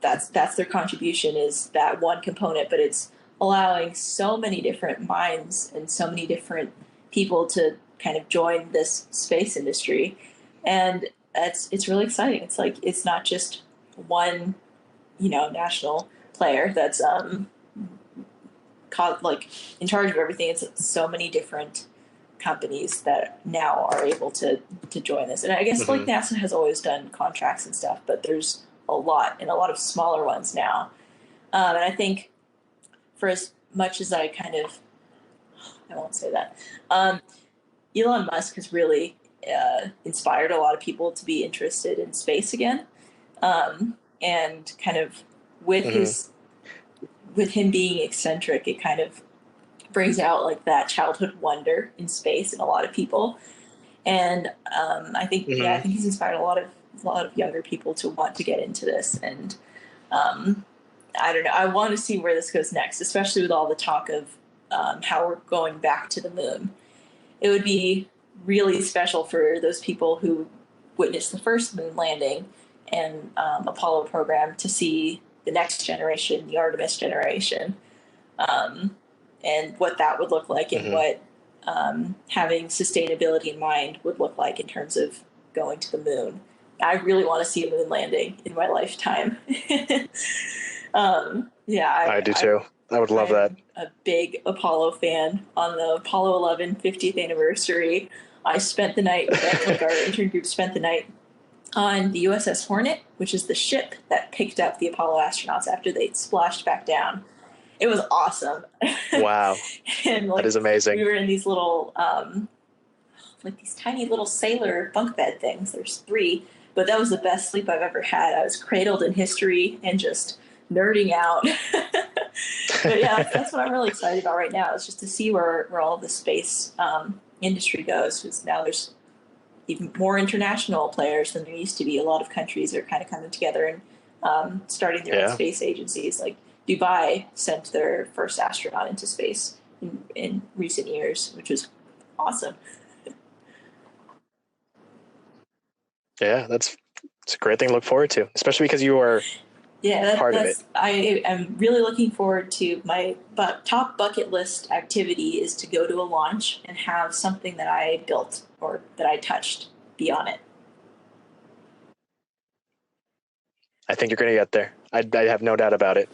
that's their contribution is that one component, but it's allowing so many different minds and so many different people to kind of join this space industry. And it's really exciting. It's like, it's not just one, you know, national player that's like in charge of everything. It's so many different companies that now are able to join this. And I guess like NASA has always done contracts and stuff, but there's a lot and a lot of smaller ones now. And I think for as much as I won't say that, Elon Musk has really inspired a lot of people to be interested in space again. And kind of with with him being eccentric, it kind of brings out like that childhood wonder in space in a lot of people. And I think I think he's inspired a lot of younger people to want to get into this. And I don't know, I want to see where this goes next, especially with all the talk of how we're going back to the moon. It would be really special for those people who witnessed the first moon landing and Apollo program to see the next generation, the Artemis generation, and what that would look like and what having sustainability in mind would look like in terms of going to the moon. I really want to see a moon landing in my lifetime. I do too. I would love that. A big Apollo fan. On the Apollo 11 50th anniversary, I spent the night, like our intern group spent the night on the USS Hornet, which is the ship that picked up the Apollo astronauts after they splashed back down. It was awesome. Wow. And like, that is amazing. We were in these little, like these tiny little sailor bunk bed things. There's 3, but that was the best sleep I've ever had. I was cradled in history and just nerding out. But yeah, that's what I'm really excited about right now. Is just to see where all of the space industry goes. Because now there's even more international players than there used to be. A lot of countries are kind of coming together and starting their own space agencies. Like Dubai sent their first astronaut into space in recent years, which was awesome. Yeah, it's a great thing to look forward to, especially because you are part of it. I am really looking forward to my top bucket list activity is to go to a launch and have something that I built or that I touched be on it. I think you're going to get there. I have no doubt about it.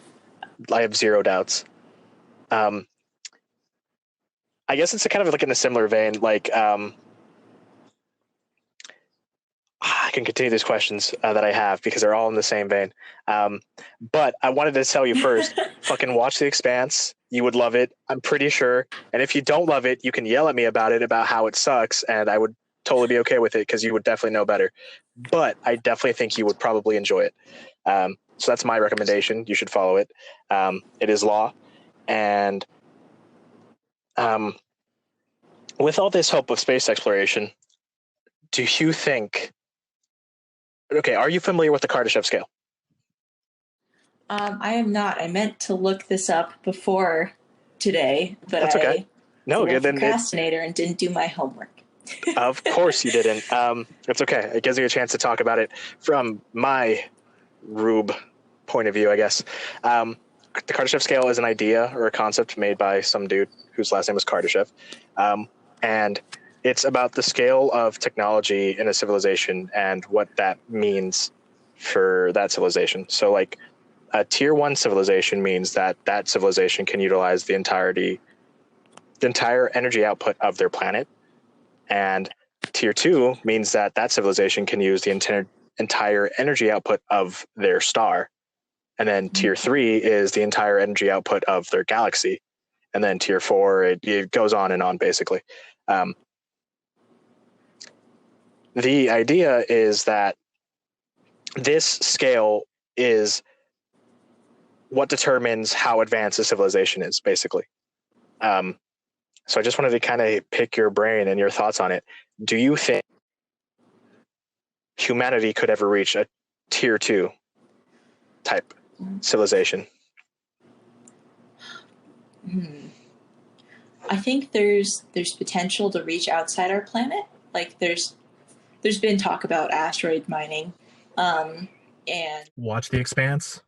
I have zero doubts. I guess it's kind of like in a similar vein. Like, I can continue these questions that I have because they're all in the same vein. But I wanted to tell you first, fucking watch The Expanse. You would love it. I'm pretty sure. And if you don't love it, you can yell at me about it, about how it sucks. And I would totally be okay with it because you would definitely know better. But I definitely think you would probably enjoy it. So that's my recommendation. You should follow it. It is law. And with all this hope of space exploration, do you think... Okay, are you familiar with the Kardashev Scale? I am not. I meant to look this up before today, but That's okay. I was No, a little then procrastinator and didn't do my homework. Of course you didn't. It's okay. It gives you a chance to talk about it from my rube point of view, I guess. The Kardashev Scale is an idea or a concept made by some dude whose last name was Kardashev. And it's about the scale of technology in a civilization and what that means for that civilization. So like a tier 1 civilization means that that civilization can utilize the entire energy output of their planet. And tier 2 means that that civilization can use the entire energy output of their star. And then tier 3 is the entire energy output of their galaxy. And then tier 4, it goes on and on, basically. The idea is that this scale is what determines how advanced a civilization is, basically. So I just wanted to kind of pick your brain and your thoughts on it. Do you think humanity could ever reach a tier 2 type civilization? I think there's potential to reach outside our planet. Like there's been talk about asteroid mining, and Watch The Expanse.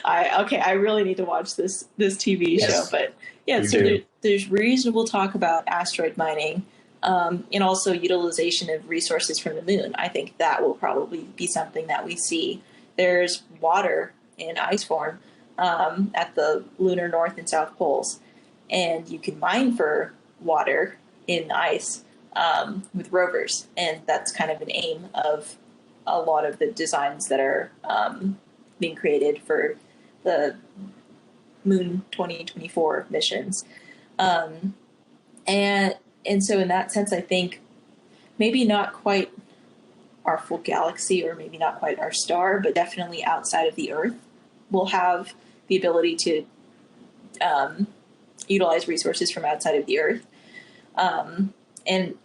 I really need to watch this TV show, but yeah, so there's reasonable talk about asteroid mining, and also utilization of resources from the moon. I think that will probably be something that we see. There's water in ice form at the lunar north and south poles, and you can mine for water in ice with rovers, and that's kind of an aim of a lot of the designs that are being created for the Moon 2024 missions. And so in that sense, I think maybe not quite our full galaxy or maybe not quite our star, but definitely outside of the Earth, we'll have the ability to utilize resources from outside of the Earth. And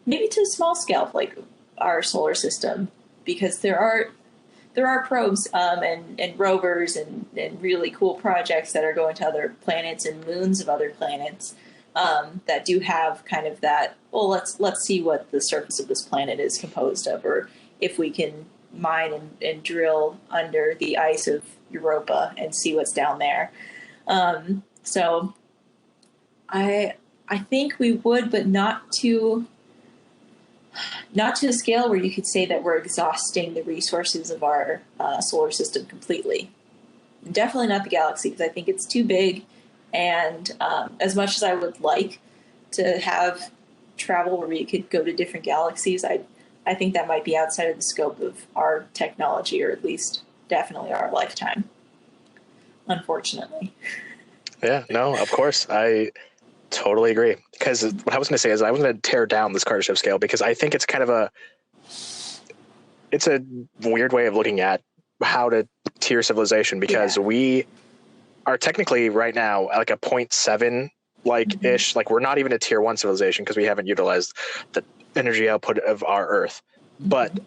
maybe to a small scale, like our solar system, because there are probes and rovers and really cool projects that are going to other planets and moons of other planets that do have kind of that, well, let's see what the surface of this planet is composed of, or if we can mine and drill under the ice of Europa and see what's down there. So I think we would, but not to a scale where you could say that we're exhausting the resources of our solar system completely. Definitely not the galaxy, because I think it's too big. And as much as I would like to have travel where we could go to different galaxies, I think that might be outside of the scope of our technology, or at least definitely our lifetime, unfortunately. Yeah, no, of course. I totally agree. Because what I was going to say is I was going to tear down this Kardashev Scale because I think it's kind of it's a weird way of looking at how to tier civilization, because we are technically right now like a 0.7 ish. Like we're not even a tier 1 civilization because we haven't utilized the energy output of our Earth. But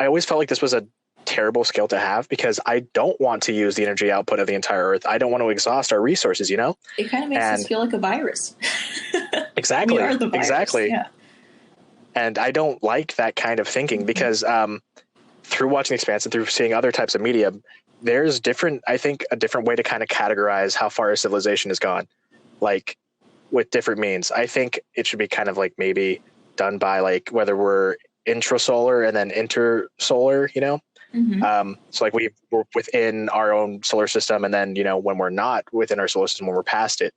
I always felt like this was a terrible scale to have, because I don't want to use the energy output of the entire Earth. I don't want to exhaust our resources, It kind of makes us feel like a virus. Exactly. We are the virus. Exactly. Yeah. And I don't like that kind of thinking, because through watching The Expanse and through seeing other types of media, there's a different way to kind of categorize how far a civilization has gone, like with different means. I think it should be kind of like maybe done by like whether we're intrasolar and then intersolar, you know? So like we're within our own solar system, and then, you know, when we're not within our solar system, when we're past it,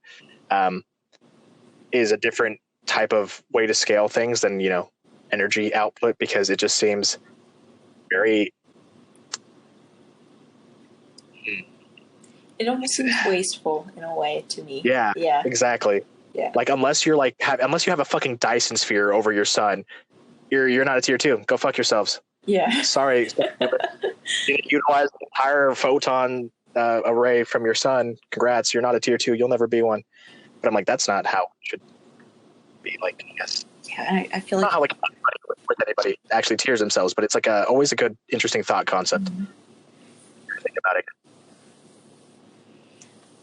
is a different type of way to scale things than, you know, energy output, because it just seems very... It almost seems wasteful in a way to me. Yeah, exactly. Yeah. Like, unless you have a fucking Dyson sphere over your sun, you're not a tier 2. Go fuck yourselves. Yeah. Sorry. You utilize the entire photon array from your sun. Congrats, you're not a tier 2. You'll never be one. But I'm like, that's not how it should be. Like, I guess. Yeah, I feel like... Not how like anybody actually tiers themselves, but it's like always a good, interesting thought concept. Think about it.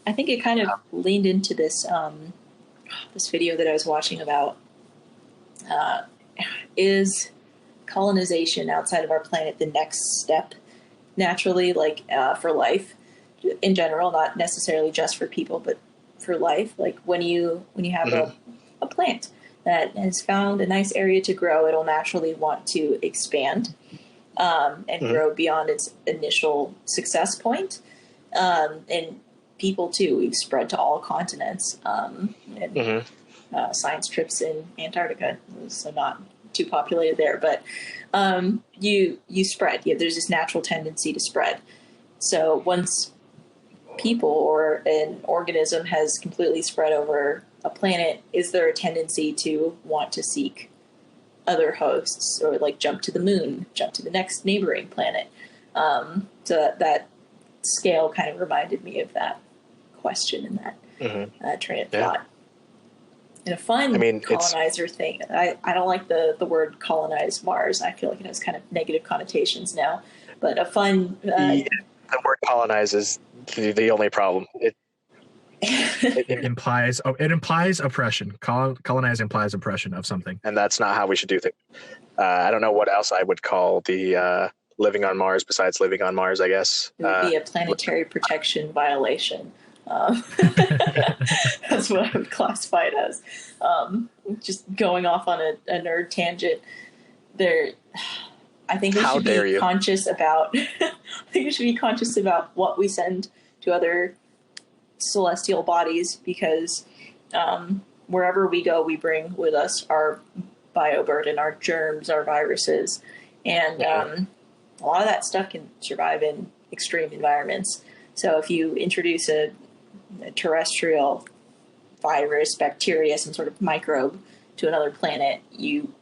I think it kind of leaned into this this video that I was watching about is colonization outside of our planet the next step naturally, like for life in general, not necessarily just for people, but for life. Like when you have a plant that has found a nice area to grow, it'll naturally want to expand and grow beyond its initial success point. And people too, we've spread to all continents. Science trips in Antarctica, so not too populated there, but you spread. Yeah, there's this natural tendency to spread. So once people or an organism has completely spread over a planet, is there a tendency to want to seek other hosts, or like jump to the moon, jump to the next neighboring planet? So that scale kind of reminded me of that question and that train of thought. And a fun colonizer thing. I don't like the word colonize Mars. I feel like it has kind of negative connotations now. But a fun... the word colonize is the only problem. It implies oppression. Colonize implies oppression of something. And that's not how we should do things. I don't know what else I would call the living on Mars besides living on Mars, I guess. It would be a planetary protection violation. That's what I would classify it as. Just going off on a nerd tangent there. I think we should be conscious about I think we should be conscious about what we send to other celestial bodies, because wherever we go, we bring with us our bioburden, our germs, our viruses, and a lot of that stuff can survive in extreme environments. So if you introduce a terrestrial virus, bacteria, some sort of microbe to another planet, you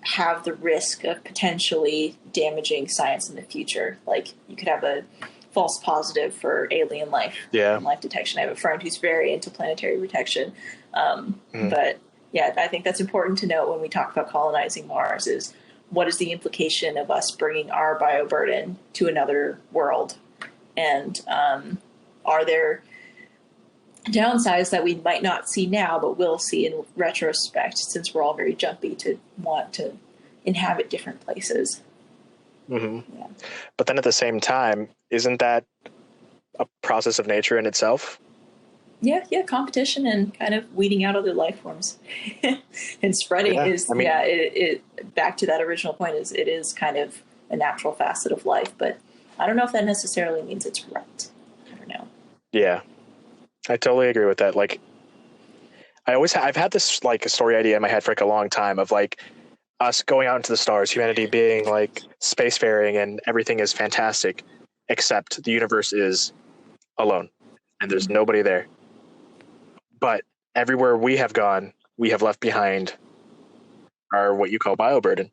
have the risk of potentially damaging science in the future. Like, you could have a false positive for alien life and life detection. I have a friend who's very into planetary protection. But yeah, I think that's important to note when we talk about colonizing Mars, is what is the implication of us bringing our bioburden to another world? And are there downsides that we might not see now, but will see in retrospect, since we're all very jumpy to want to inhabit different places? But then at the same time, isn't that a process of nature in itself? Yeah, competition and kind of weeding out other life forms and spreading is, it back to that original point, is it is kind of a natural facet of life, but I don't know if that necessarily means it's right. I don't know. Yeah, I totally agree with that. Like, I've had this like a story idea in my head for like a long time of like us going out into the stars, humanity being like spacefaring, and everything is fantastic, except the universe is alone and there's nobody there. But everywhere we have gone, we have left behind our what you call bioburden,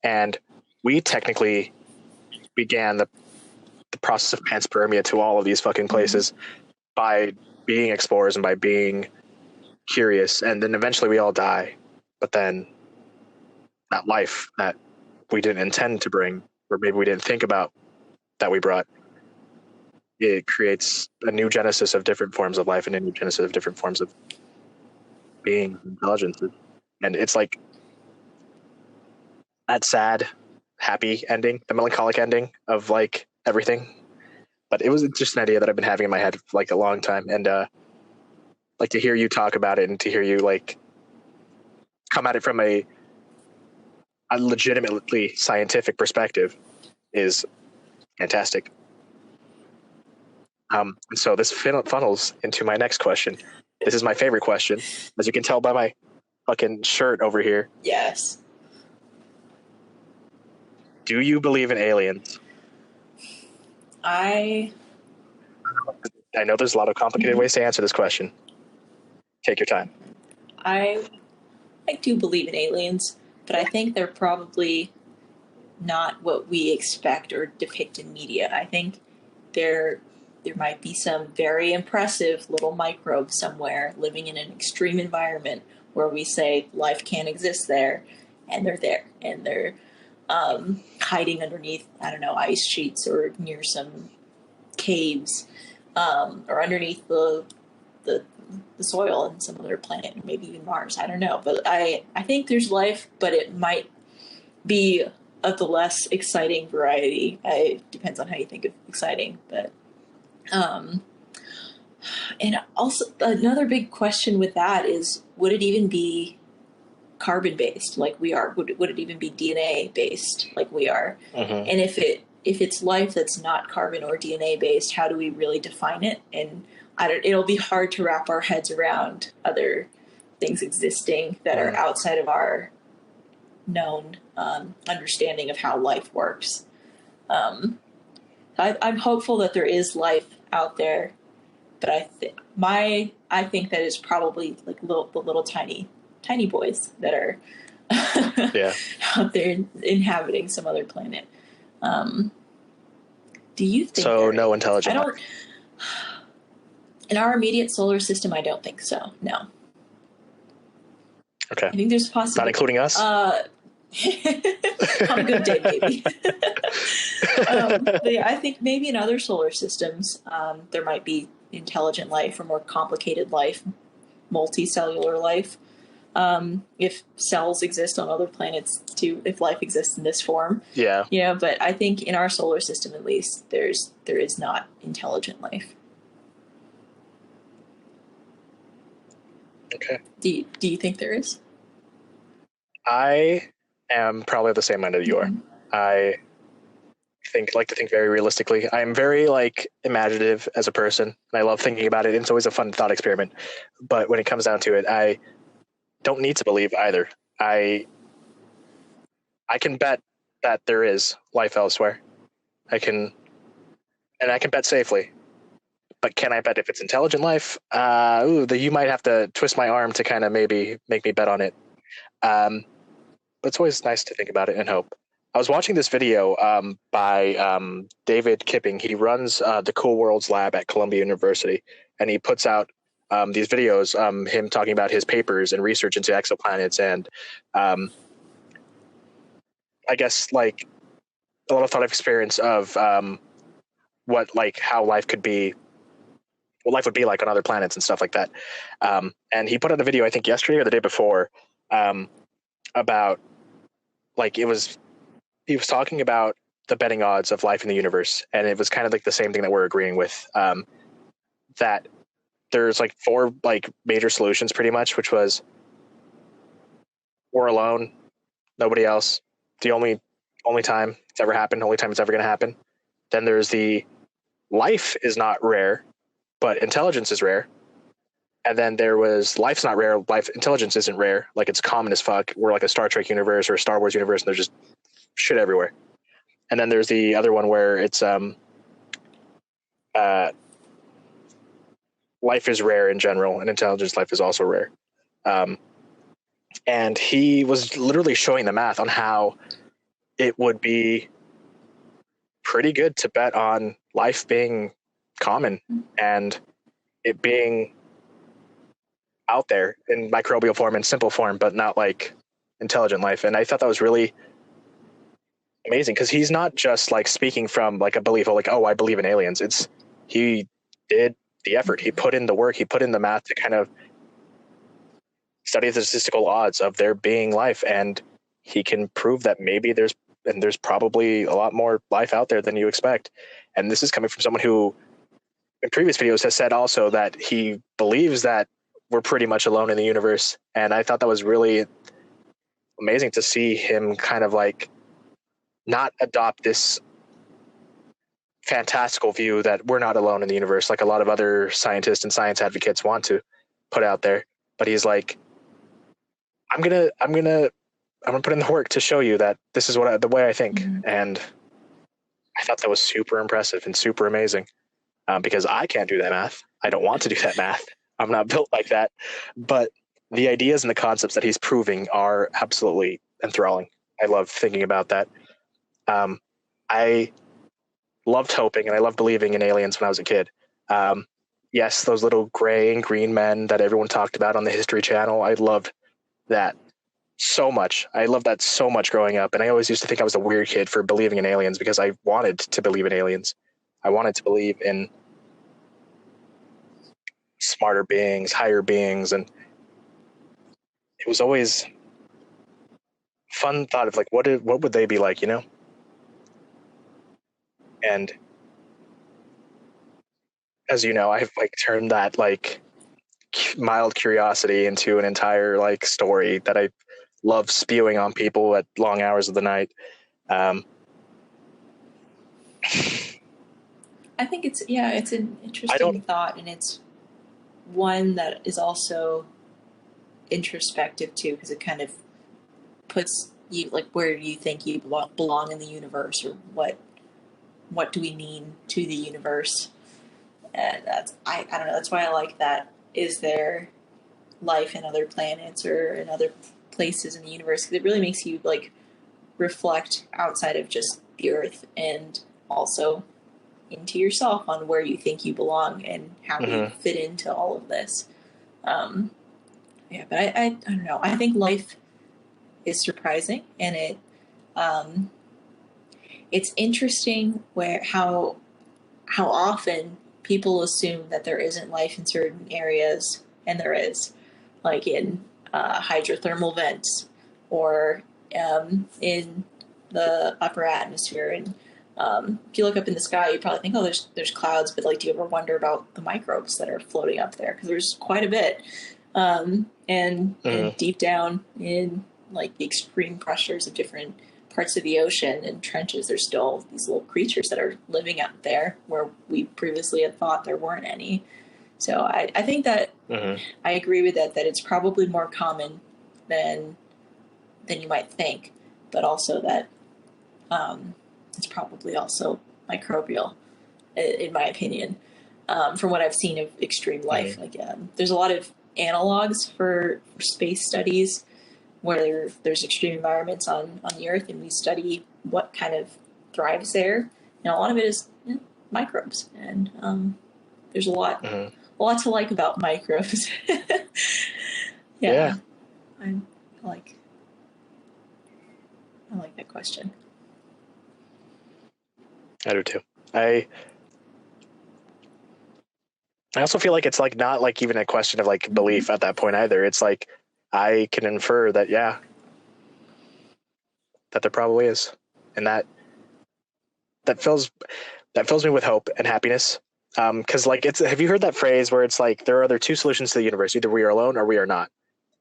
and we technically began the process of panspermia to all of these fucking places by being explorers and by being curious, and then eventually we all die. But then that life that we didn't intend to bring, or maybe we didn't think about that we brought, it creates a new genesis of different forms of life and a new genesis of different forms of being, intelligences. And it's like that sad, happy ending, the melancholic ending of like everything. But it was just an idea that I've been having in my head for like a long time. And like to hear you talk about it and to hear you like come at it from a a legitimately scientific perspective is fantastic. So this funnels into my next question. This is my favorite question, as you can tell by my fucking shirt over here. Yes. Do you believe in aliens? I know there's a lot of complicated ways to answer this question. Take your time. I do believe in aliens, but I think they're probably not what we expect or depict in media. I think there might be some very impressive little microbe somewhere living in an extreme environment where we say life can't exist there, and they're there, and they're hiding underneath, I don't know, ice sheets or near some caves, or underneath the soil on some other planet, maybe even Mars. I don't know, but I think there's life, but it might be of the less exciting variety. It depends on how you think of exciting, but and also another big question with that is, would it even be carbon based like we are? Would it even be DNA based like we are? Mm-hmm. And if it's life that's not carbon or DNA based, how do we really define it? And it'll be hard to wrap our heads around other things existing that are outside of our known understanding of how life works. I'm hopeful that there is life out there, but I think that it's probably like the little tiny boys that are out there inhabiting some other planet. Do you think so? No intelligent life. In our immediate solar system, I don't think so. No. Okay. I think there's possibly not including us. On a good day, maybe. But yeah, I think maybe in other solar systems, there might be intelligent life or more complicated life, multicellular life. If cells exist on other planets too, if life exists in this form. Yeah. Yeah, but I think in our solar system, at least, there is not intelligent life. Okay. Do you think there is? I am probably the same mind that you are. I like to think very realistically. I'm very imaginative as a person, and I love thinking about it. It's always a fun thought experiment. But when it comes down to it, I don't need to believe either. I can bet that there is life elsewhere. I can bet safely. But can I bet if it's intelligent life? You might have to twist my arm to kind of maybe make me bet on it. But it's always nice to think about it and hope. I was watching this video by David Kipping. He runs the Cool Worlds Lab at Columbia University, and he puts out these videos, him talking about his papers and research into exoplanets, and I guess a lot of thought experience of how life could be, what life would be like on other planets and stuff like that. And he put out a video, I think yesterday or the day before, about he was talking about the betting odds of life in the universe, and it was kind of the same thing that we're agreeing with, that there's four major solutions pretty much, which was we're alone, nobody else, the only time it's ever happened, only time it's ever going to happen. Then there's the life is not rare, but intelligence is rare. And then there was life's not rare, intelligence isn't rare, it's common as fuck. We're like a Star Trek universe or a Star Wars universe, and there's just shit everywhere. And then there's the other one where it's life is rare in general, and intelligence life is also rare. And he was literally showing the math on how it would be pretty good to bet on life being common and it being out there in microbial form and simple form, but not intelligent life. And I thought that was really amazing, because he's not just speaking from a belief of I believe in aliens. It's he did the effort, he put in the work, he put in the math to kind of study the statistical odds of there being life, and he can prove that maybe there's probably a lot more life out there than you expect. And this is coming from someone who in previous videos has said also that he believes that we're pretty much alone in the universe. And I thought that was really amazing to see him kind of like not adopt this fantastical view that we're not alone in the universe, like a lot of other scientists and science advocates want to put out there. But he's like, I'm gonna put in the work to show you that this is the way I think. Mm-hmm. And I thought that was super impressive and super amazing, because I can't do that math. I don't want to do that math. I'm not built like that. But the ideas and the concepts that he's proving are absolutely enthralling. I love thinking about that. I loved hoping and I loved believing in aliens when I was a kid. Yes, those little gray and green men that everyone talked about on the History Channel, I loved that so much. I loved that so much growing up. And I always used to think I was a weird kid for believing in aliens because I wanted to believe in aliens. I wanted to believe in smarter beings, higher beings. And it was always fun thought of like, what would they be like, you know? And as you know, I've like turned that like mild curiosity into an entire like story that I love spewing on people at long hours of the night. I think it's an interesting thought, and it's one that is also introspective too, because it kind of puts you like where you think you belong in the universe, or what do we mean to the universe. And that's I don't know, that's why I like that. Is there life in other planets or in other places in the universe? Because it really makes you like reflect outside of just the earth, and also into yourself on where you think you belong and how you fit into all of this. But I don't know. I think life is surprising, and it's interesting how often people assume that there isn't life in certain areas, and there is, like in hydrothermal vents, or in the upper atmosphere. And if you look up in the sky, you probably think, oh, there's clouds, but like, do you ever wonder about the microbes that are floating up there? Because there's quite a bit. And deep down in like the extreme pressures of different parts of the ocean and trenches, there's still these little creatures that are living out there where we previously had thought there weren't any. So I think that I agree with that it's probably more common than you might think, but also that it's probably also microbial, in my opinion, from what I've seen of extreme life. Like there's a lot of analogs for space studies where there's extreme environments on the Earth, and we study what kind of thrives there. And a lot of it is microbes, and there's a lot to like about microbes. Yeah. I like that question. I do too. I also feel like it's like not like even a question of like belief at that point either. It's like I can infer that that there probably is, and that fills me with hope and happiness. Because like have you heard that phrase where it's like there are either two solutions to the universe: either we are alone or we are not,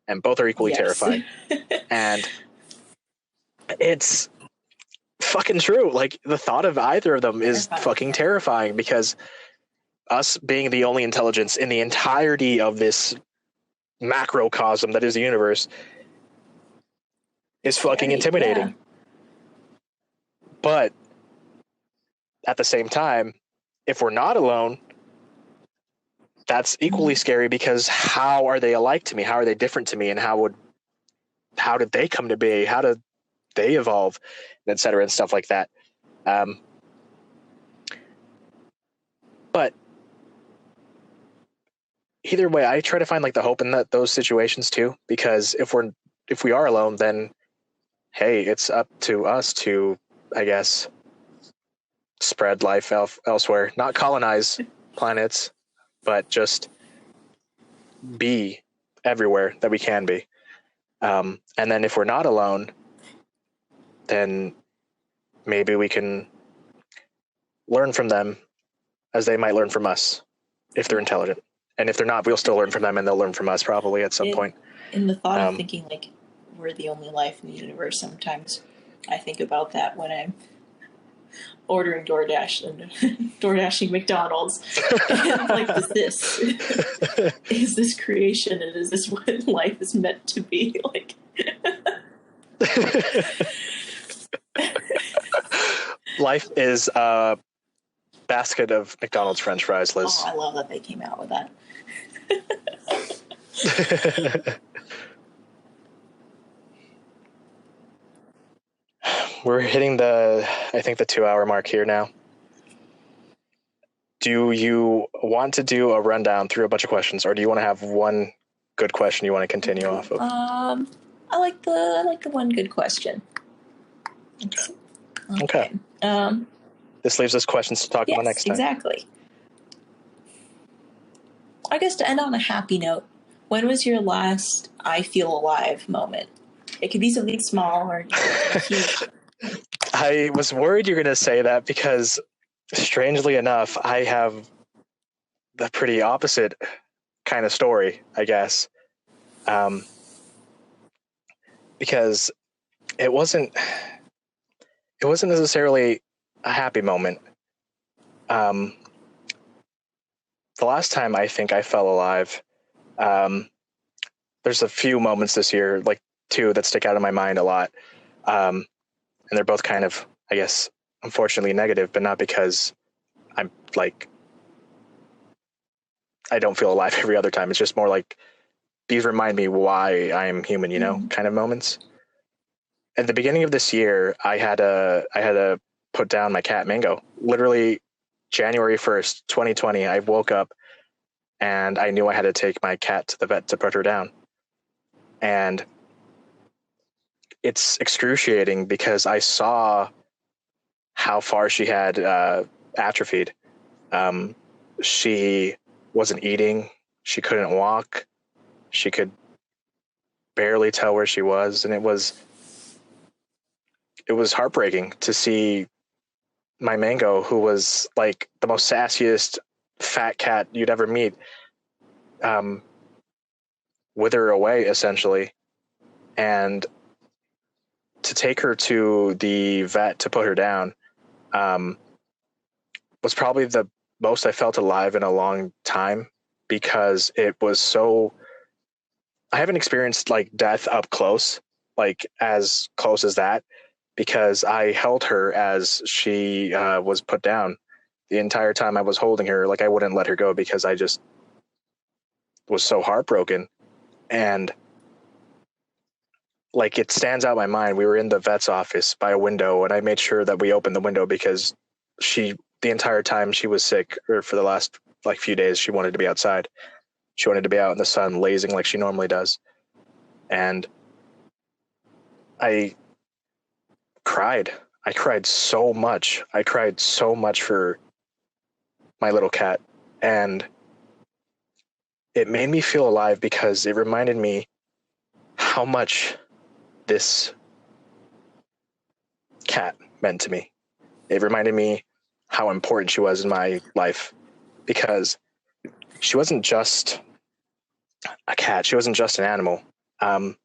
and both are equally terrifying. And it's fucking true. Like the thought of either of them is fucking terrifying, because us being the only intelligence in the entirety of this macrocosm that is the universe is fucking intimidating. Yeah. But at the same time, if we're not alone, that's equally scary, because how are they alike to me? How are they different to me? And how did they come to be? How did they evolve, et cetera, and stuff like that. But either way, I try to find like the hope in those situations too, because if we are alone, then hey, it's up to us to, I guess, spread life elsewhere, not colonize planets, but just be everywhere that we can be. And then if we're not alone, then maybe we can learn from them as they might learn from us if they're intelligent. And if they're not, we'll still learn from them, and they'll learn from us probably at some point. In the thought of thinking like, we're the only life in the universe. Sometimes I think about that when I'm ordering DoorDash and DoorDashing McDonald's. And I'm like, is this creation, and is this what life is meant to be? Like, Life is a basket of McDonald's French fries, Liz. oh, I love that they came out with that. We're hitting the 2-hour mark here now. Do you want to do a rundown through a bunch of questions, or do you want to have one good question you want to continue off of? I like the one good question. Okay. This leaves us questions to talk about next time. Exactly. I guess to end on a happy note, when was your last I feel alive moment? It could be something small or huge. I was worried you're going to say that because, strangely enough, I have the pretty opposite kind of story, I guess. Because it wasn't necessarily a happy moment. The last time I think I felt alive, there's a few moments this year, like two that stick out in my mind a lot. And they're both kind of, I guess, unfortunately negative, but not because I'm like, I don't feel alive every other time. It's just more like, these remind me why I'm human, kind of moments. At the beginning of this year, I had to put down my cat Mango. Literally January 1st, 2020, I woke up and I knew I had to take my cat to the vet to put her down. And it's excruciating because I saw how far she had atrophied. She wasn't eating. She couldn't walk. She could barely tell where she was. And it was heartbreaking to see my Mango, who was like the most sassiest fat cat you'd ever meet, wither away, essentially. And to take her to the vet to put her down was probably the most I felt alive in a long time, because it was so, I haven't experienced like death up close, like as close as that, because I held her as she was put down. The entire time I was holding her, like I wouldn't let her go because I just was so heartbroken. And like it stands out in my mind. We were in the vet's office by a window, and I made sure that we opened the window because the entire time she was sick, or for the last like few days, she wanted to be outside. She wanted to be out in the sun, lazing like she normally does. And I cried. I cried so much. I cried so much for my little cat. And it made me feel alive because it reminded me how much this cat meant to me. It reminded me how important she was in my life, because she wasn't just a cat. She wasn't just an animal. When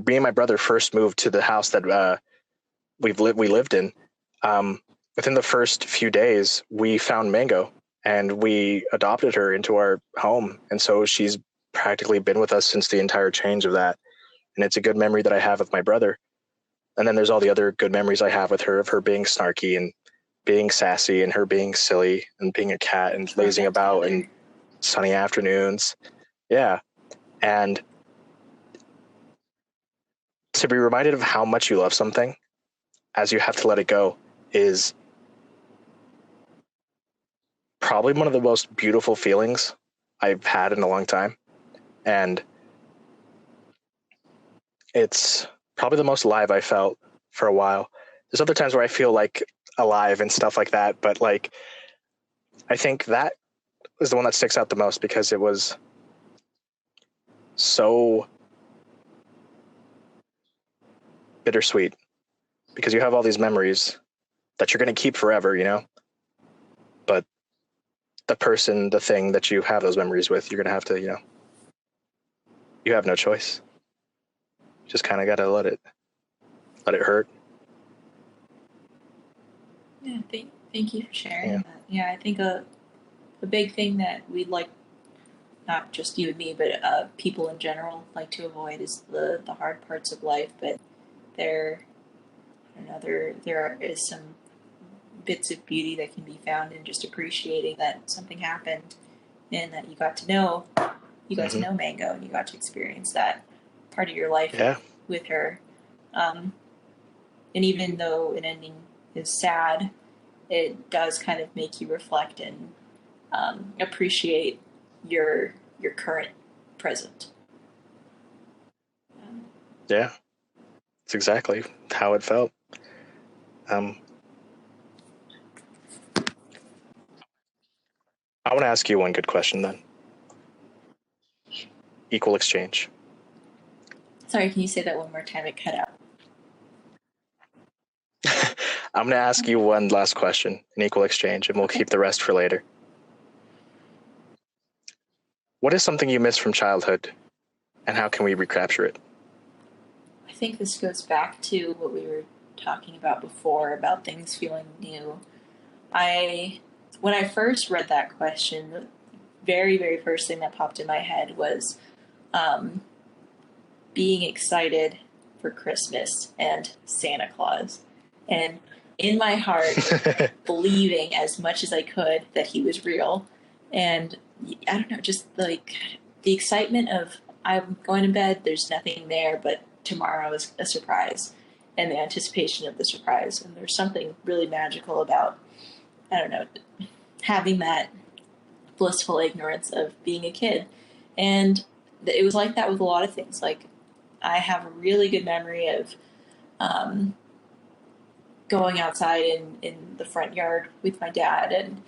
me and my brother first moved to the house that we lived in, within the first few days, we found Mango and we adopted her into our home. And so she's practically been with us since the entire change of that. And it's a good memory that I have of my brother. And then there's all the other good memories I have with her, of her being snarky and being sassy, and her being silly and being a cat and lazing about in sunny afternoons. Yeah. And to be reminded of how much you love something as you have to let it go is probably one of the most beautiful feelings I've had in a long time. And it's probably the most alive I felt for a while. There's other times where I feel like alive and stuff like that, but like I think that was the one that sticks out the most because it was so bittersweet, because you have all these memories that you're going to keep forever, but the person, the thing that you have those memories with, you're going to have to, you have no choice. Just kind of got to let it hurt. Yeah, thank you for sharing that. Yeah, I think a big thing that we'd like, not just you and me, but people in general like to avoid is the hard parts of life. But there, I don't know, there is some bits of beauty that can be found in just appreciating that something happened and that you got to know Mango, and you got to experience that part of your life with her. And even though an ending is sad, it does kind of make you reflect and appreciate your current present. Yeah, it's exactly how it felt. I want to ask you one good question then. Equal exchange. Sorry, can you say that one more time? It cut out. I'm going to ask you one last question in equal exchange, and we'll keep the rest for later. What is something you miss from childhood, and how can we recapture it? I think this goes back to what we were talking about before about things feeling new. When I first read that question, the very, very first thing that popped in my head was being excited for Christmas and Santa Claus. And in my heart, believing as much as I could that he was real. And I don't know, just like the excitement of I'm going to bed, there's nothing there, but tomorrow is a surprise, and the anticipation of the surprise. And there's something really magical about, I don't know, having that blissful ignorance of being a kid. And it was like that with a lot of things. Like, I have a really good memory of going outside in the front yard with my dad. And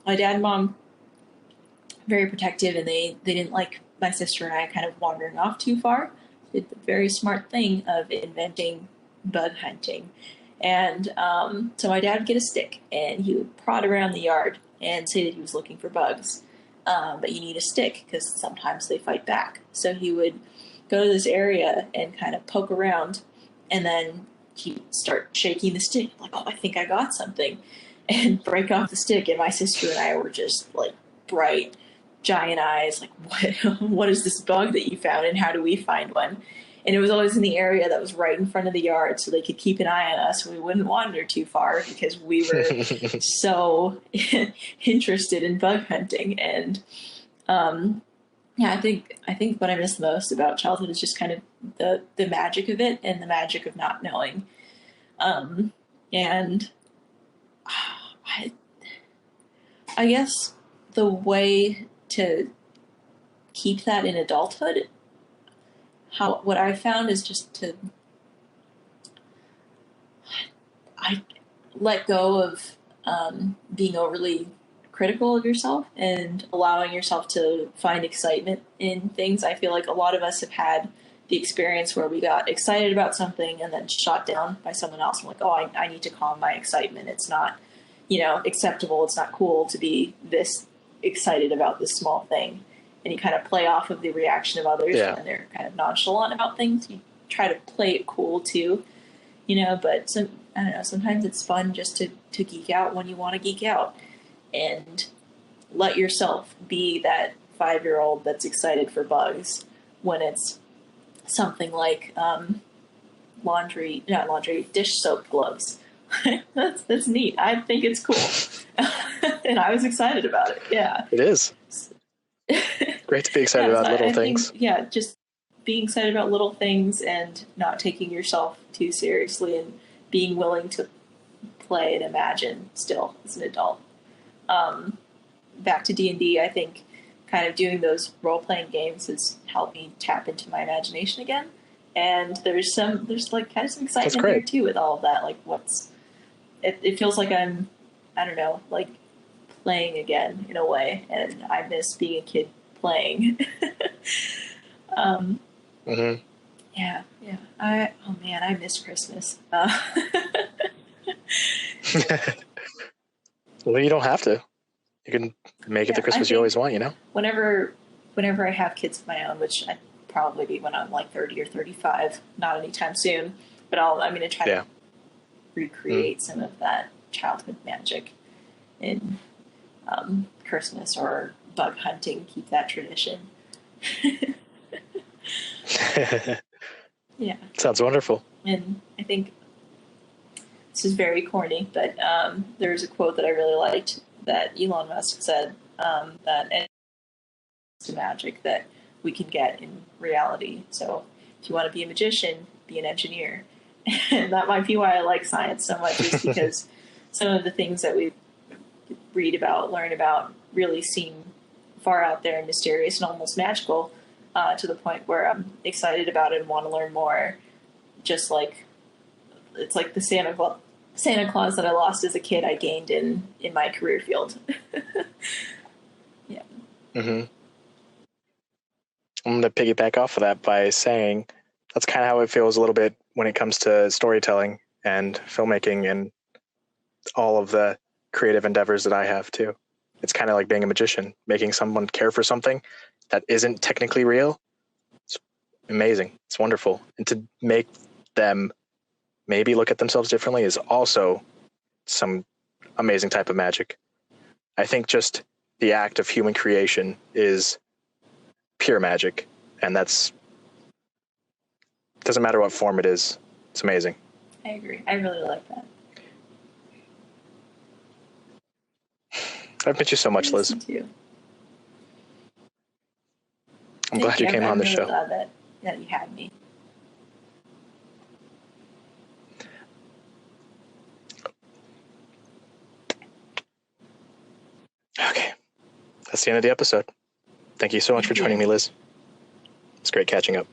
my dad and mom, very protective, and they didn't like my sister and I kind of wandering off too far. Did the very smart thing of inventing bug hunting. And so my dad would get a stick, and he would prod around the yard and say that he was looking for bugs. But you need a stick because sometimes they fight back. So he would go to this area and kind of poke around, and then he'd start shaking the stick, like, oh, I think I got something, and break off the stick. And my sister and I were just like bright, giant eyes, like, what is this bug that you found, and how do we find one? And it was always in the area that was right in front of the yard, so they could keep an eye on us. We wouldn't wander too far because we were so interested in bug hunting. And yeah, I think what I miss most about childhood is just kind of the magic of it and the magic of not knowing. And I guess the way to keep that in adulthood, what I found is just to let go of being overly critical of yourself and allowing yourself to find excitement in things. I feel like a lot of us have had the experience where we got excited about something and then shot down by someone else. I'm like, oh, I need to calm my excitement. It's not, acceptable. It's not cool to be this excited about this small thing. And you kind of play off of the reaction of others when they're kind of nonchalant about things. You try to play it cool too, but I don't know, sometimes it's fun just to geek out when you want to geek out and let yourself be that 5-year-old that's excited for bugs when it's something like dish soap gloves. that's neat. I think it's cool. And I was excited about it. Yeah. It is. Great to be excited about little things. Just being excited about little things and not taking yourself too seriously and being willing to play and imagine still as an adult. Back to D&D, I think kind of doing those role-playing games has helped me tap into my imagination again. And there's like kind of some excitement there too with all of that. Like it feels like I'm, I don't know, like playing again in a way. And I miss being a kid playing. Yeah. I miss Christmas. Well, you don't have to. You can make it the Christmas you always want, Whenever I have kids of my own, which I probably be when I'm like 30 or 35, not anytime soon. But I'm going to try to recreate some of that childhood magic in Christmas or bug hunting, keep that tradition. Yeah. Sounds wonderful. And I think this is very corny, but there's a quote that I really liked that Elon Musk said that it's magic that we can get in reality. So if you want to be a magician, be an engineer. And that might be why I like science so much, is because some of the things that we read about, learn about, really seem far out there and mysterious and almost magical, to the point where I'm excited about it and want to learn more. Just like it's like the Santa Claus that I lost as a kid, I gained in my career field. Yeah. Mm-hmm. I'm going to piggyback off of that by saying that's kind of how it feels a little bit when it comes to storytelling and filmmaking and all of the creative endeavors that I have too. It's kind of like being a magician, making someone care for something that isn't technically real. It's amazing. It's wonderful. And to make them maybe look at themselves differently is also some amazing type of magic. I think just the act of human creation is pure magic, and that's doesn't matter what form it is. It's amazing. I agree. I really like that. I've missed you so much, Liz. Too. I'm glad you came on the show. I'm really glad that you had me. Okay. That's the end of the episode. Thank you so much for joining me, Liz. It's great catching up.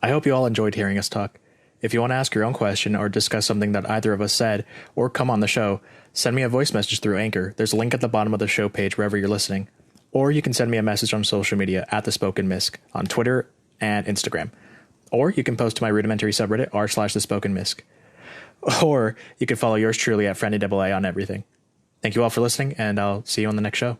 I hope you all enjoyed hearing us talk. If you want to ask your own question or discuss something that either of us said or come on the show, send me a voice message through Anchor. There's a link at the bottom of the show page wherever you're listening. Or you can send me a message on social media at the Spoken Misc on Twitter and Instagram. Or you can post to my rudimentary subreddit r/the Spoken Misc. Or you can follow yours truly at FriendlyAA on everything. Thank you all for listening, and I'll see you on the next show.